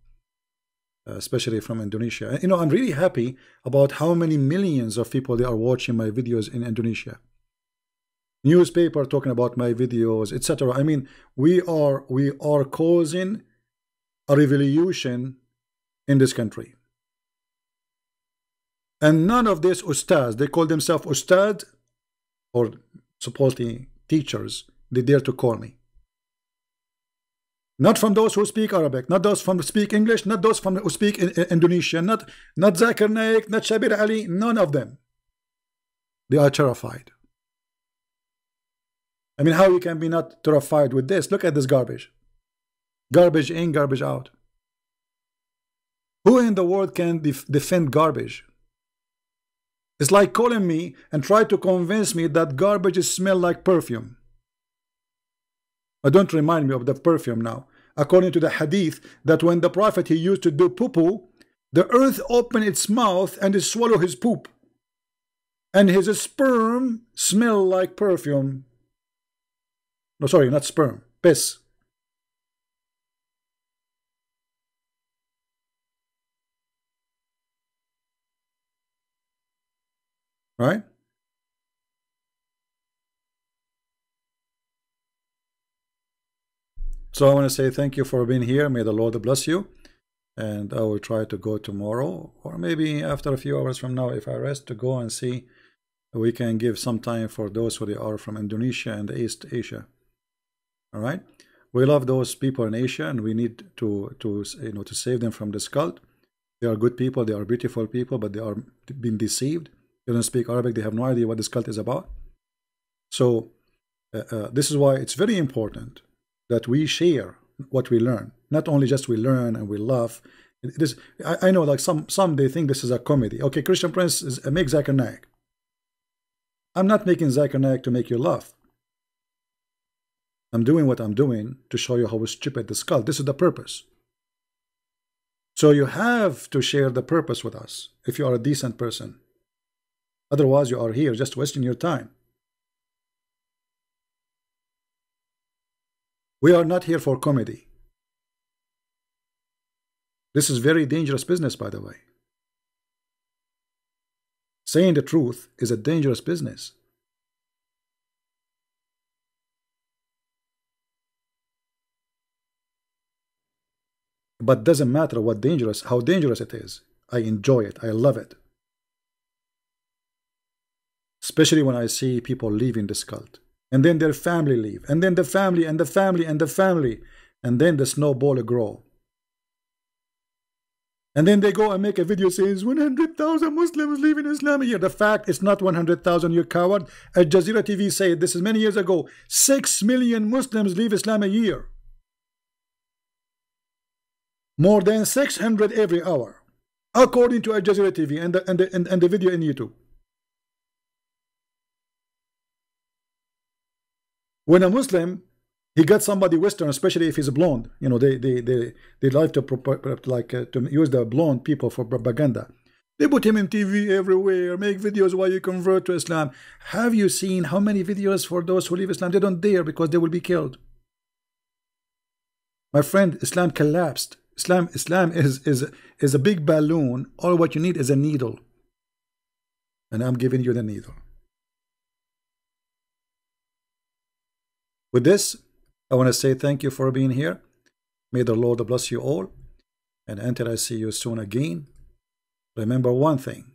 especially from Indonesia. You know, I'm really happy about how many millions of people they are watching my videos in Indonesia. Newspaper talking about my videos, etc. I mean, we are causing a revolution in this country. And none of these ustads, they call themselves ustad, or supposedly teachers, they dare to call me. Not from those who speak Arabic, not those from who speak English, not those from who speak Indonesian, not Zakir Naik, not Shabir Ali, none of them. They are terrified. I mean, how you can be not terrified with this? Look at this garbage. Garbage in, garbage out. Who in the world can defend garbage? It's like calling me and try to convince me that garbage smells like perfume. Don't remind me of the perfume now. According to the hadith, that when the Prophet he used to do poo-poo, the earth opened its mouth and it swallowed his poop. And his sperm smelled like perfume. No, sorry, not sperm, piss. Right? So I want to say thank you for being here. May the Lord bless you. And I will try to go tomorrow, or maybe after a few hours from now, if I rest, to go and see we can give some time for those who they are from Indonesia and East Asia. All right, we love those people in Asia, and we need to save them from this cult. They are good people, they are beautiful people, but they are being deceived. They don't speak Arabic, they have no idea what this cult is about. So this is why it's very important that we share what we learn. Not only just we learn and we laugh. It is, I know, like some they think this is a comedy. Okay, Christian Prince is make Zakir Naik. I'm not making Zakir Naik to make you laugh. I'm doing what I'm doing to show you how stupid this cult. This is the purpose. So you have to share the purpose with us if you are a decent person. Otherwise, you are here just wasting your time. We are not here for comedy. This is very dangerous business, by the way. Saying the truth is a dangerous business. But doesn't matter how dangerous it is. I enjoy it. I love it. Especially when I see people leaving this cult. And then their family leave. And then the family and the family and the family. And then the snowball grow. And then they go and make a video saying 100,000 Muslims leaving Islam a year. The fact is not 100,000, you coward. Al Jazeera TV said, this is many years ago, 6 million Muslims leave Islam a year. More than 600 every hour. According to Al Jazeera TV and the video in YouTube. When a Muslim, he got somebody Western, especially if he's a blonde, you know, they like to to use the blonde people for propaganda. They put him in TV everywhere, make videos while you convert to Islam. Have you seen how many videos for those who leave Islam? They don't dare because they will be killed. My friend, Islam collapsed. Islam is a big balloon. All what you need is a needle. And I'm giving you the needle. With this, I want to say thank you for being here. May the Lord bless you all. And until I see you soon again, remember one thing.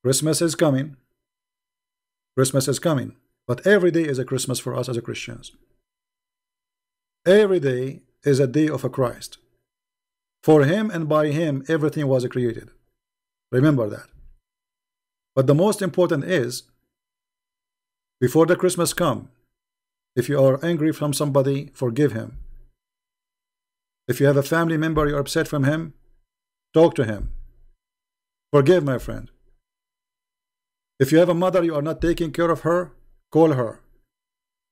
Christmas is coming. Christmas is coming. But every day is a Christmas for us as Christians. Every day is a day of a Christ. For him and by him, everything was created. Remember that. But the most important is, before the Christmas come, if you are angry from somebody, forgive him. If you have a family member you're upset from him, talk to him. Forgive, my friend. If you have a mother you are not taking care of her, call her.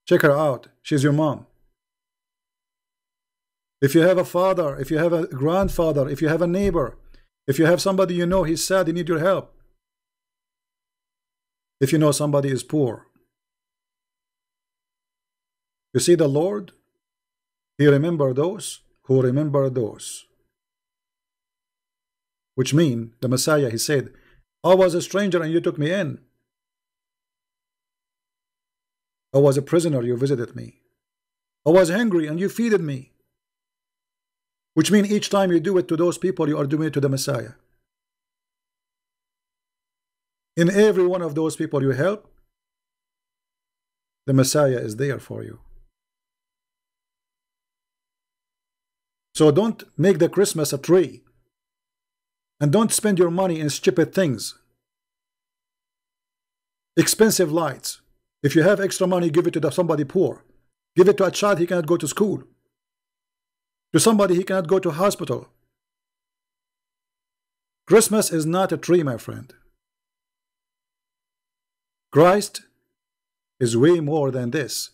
Check her out. She's your mom. If you have a father, if you have a grandfather, if you have a neighbor, if you have somebody you know he's sad, he needs your help. If you know somebody is poor. You see, the Lord, he remember those who remember those. which mean the Messiah, he said, I was a stranger and you took me in. I was a prisoner, you visited me. I was hungry and you feeded me. Which means each time you do it to those people, you are doing it to the Messiah. In every one of those people you help, the Messiah is there for you. So don't make the Christmas a tree. And don't spend your money in stupid things. Expensive lights. If you have extra money, give it to somebody poor. Give it to a child, he cannot go to school. To somebody, he cannot go to hospital. Christmas is not a tree, my friend. Christ is way more than this.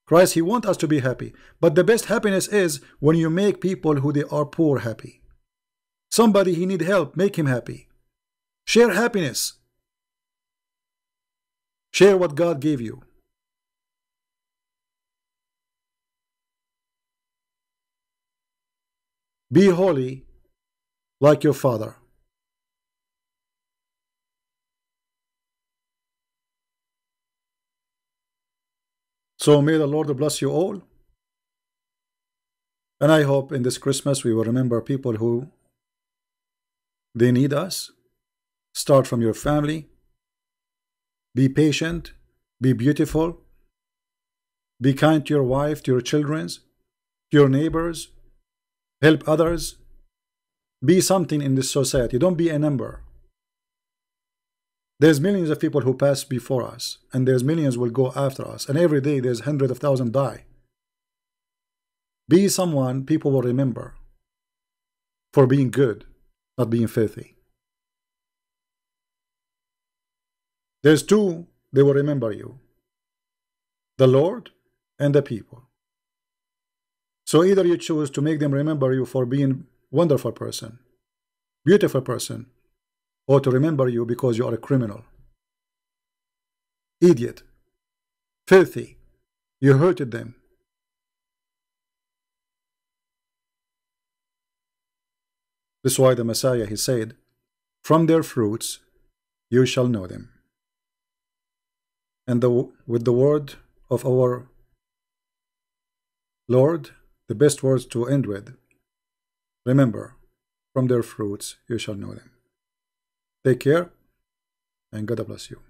Christ, he wants us to be happy. But the best happiness is when you make people who they are poor happy. Somebody he need help, make him happy. Share happiness. Share what God gave you. Be holy like your Father. So may the Lord bless you all. And I hope in this Christmas we will remember people who they need us. Start from your family. Be patient. Be beautiful. Be kind to your wife, to your children, to your neighbors. Help others. Be something in this society. Don't be a number. There's millions of people who pass before us, and there's millions will go after us, and every day there's hundreds of thousands die. Be someone people will remember for being good, not being filthy. There's two, they will remember you: the Lord and the people. So either you choose to make them remember you for being a wonderful person, beautiful person, or to remember you because you are a criminal, idiot, filthy, you hurted them. This is why the Messiah, he said, from their fruits you shall know them. And with the word of our Lord, the best words to end with, remember, from their fruits you shall know them. Take care, and God bless you.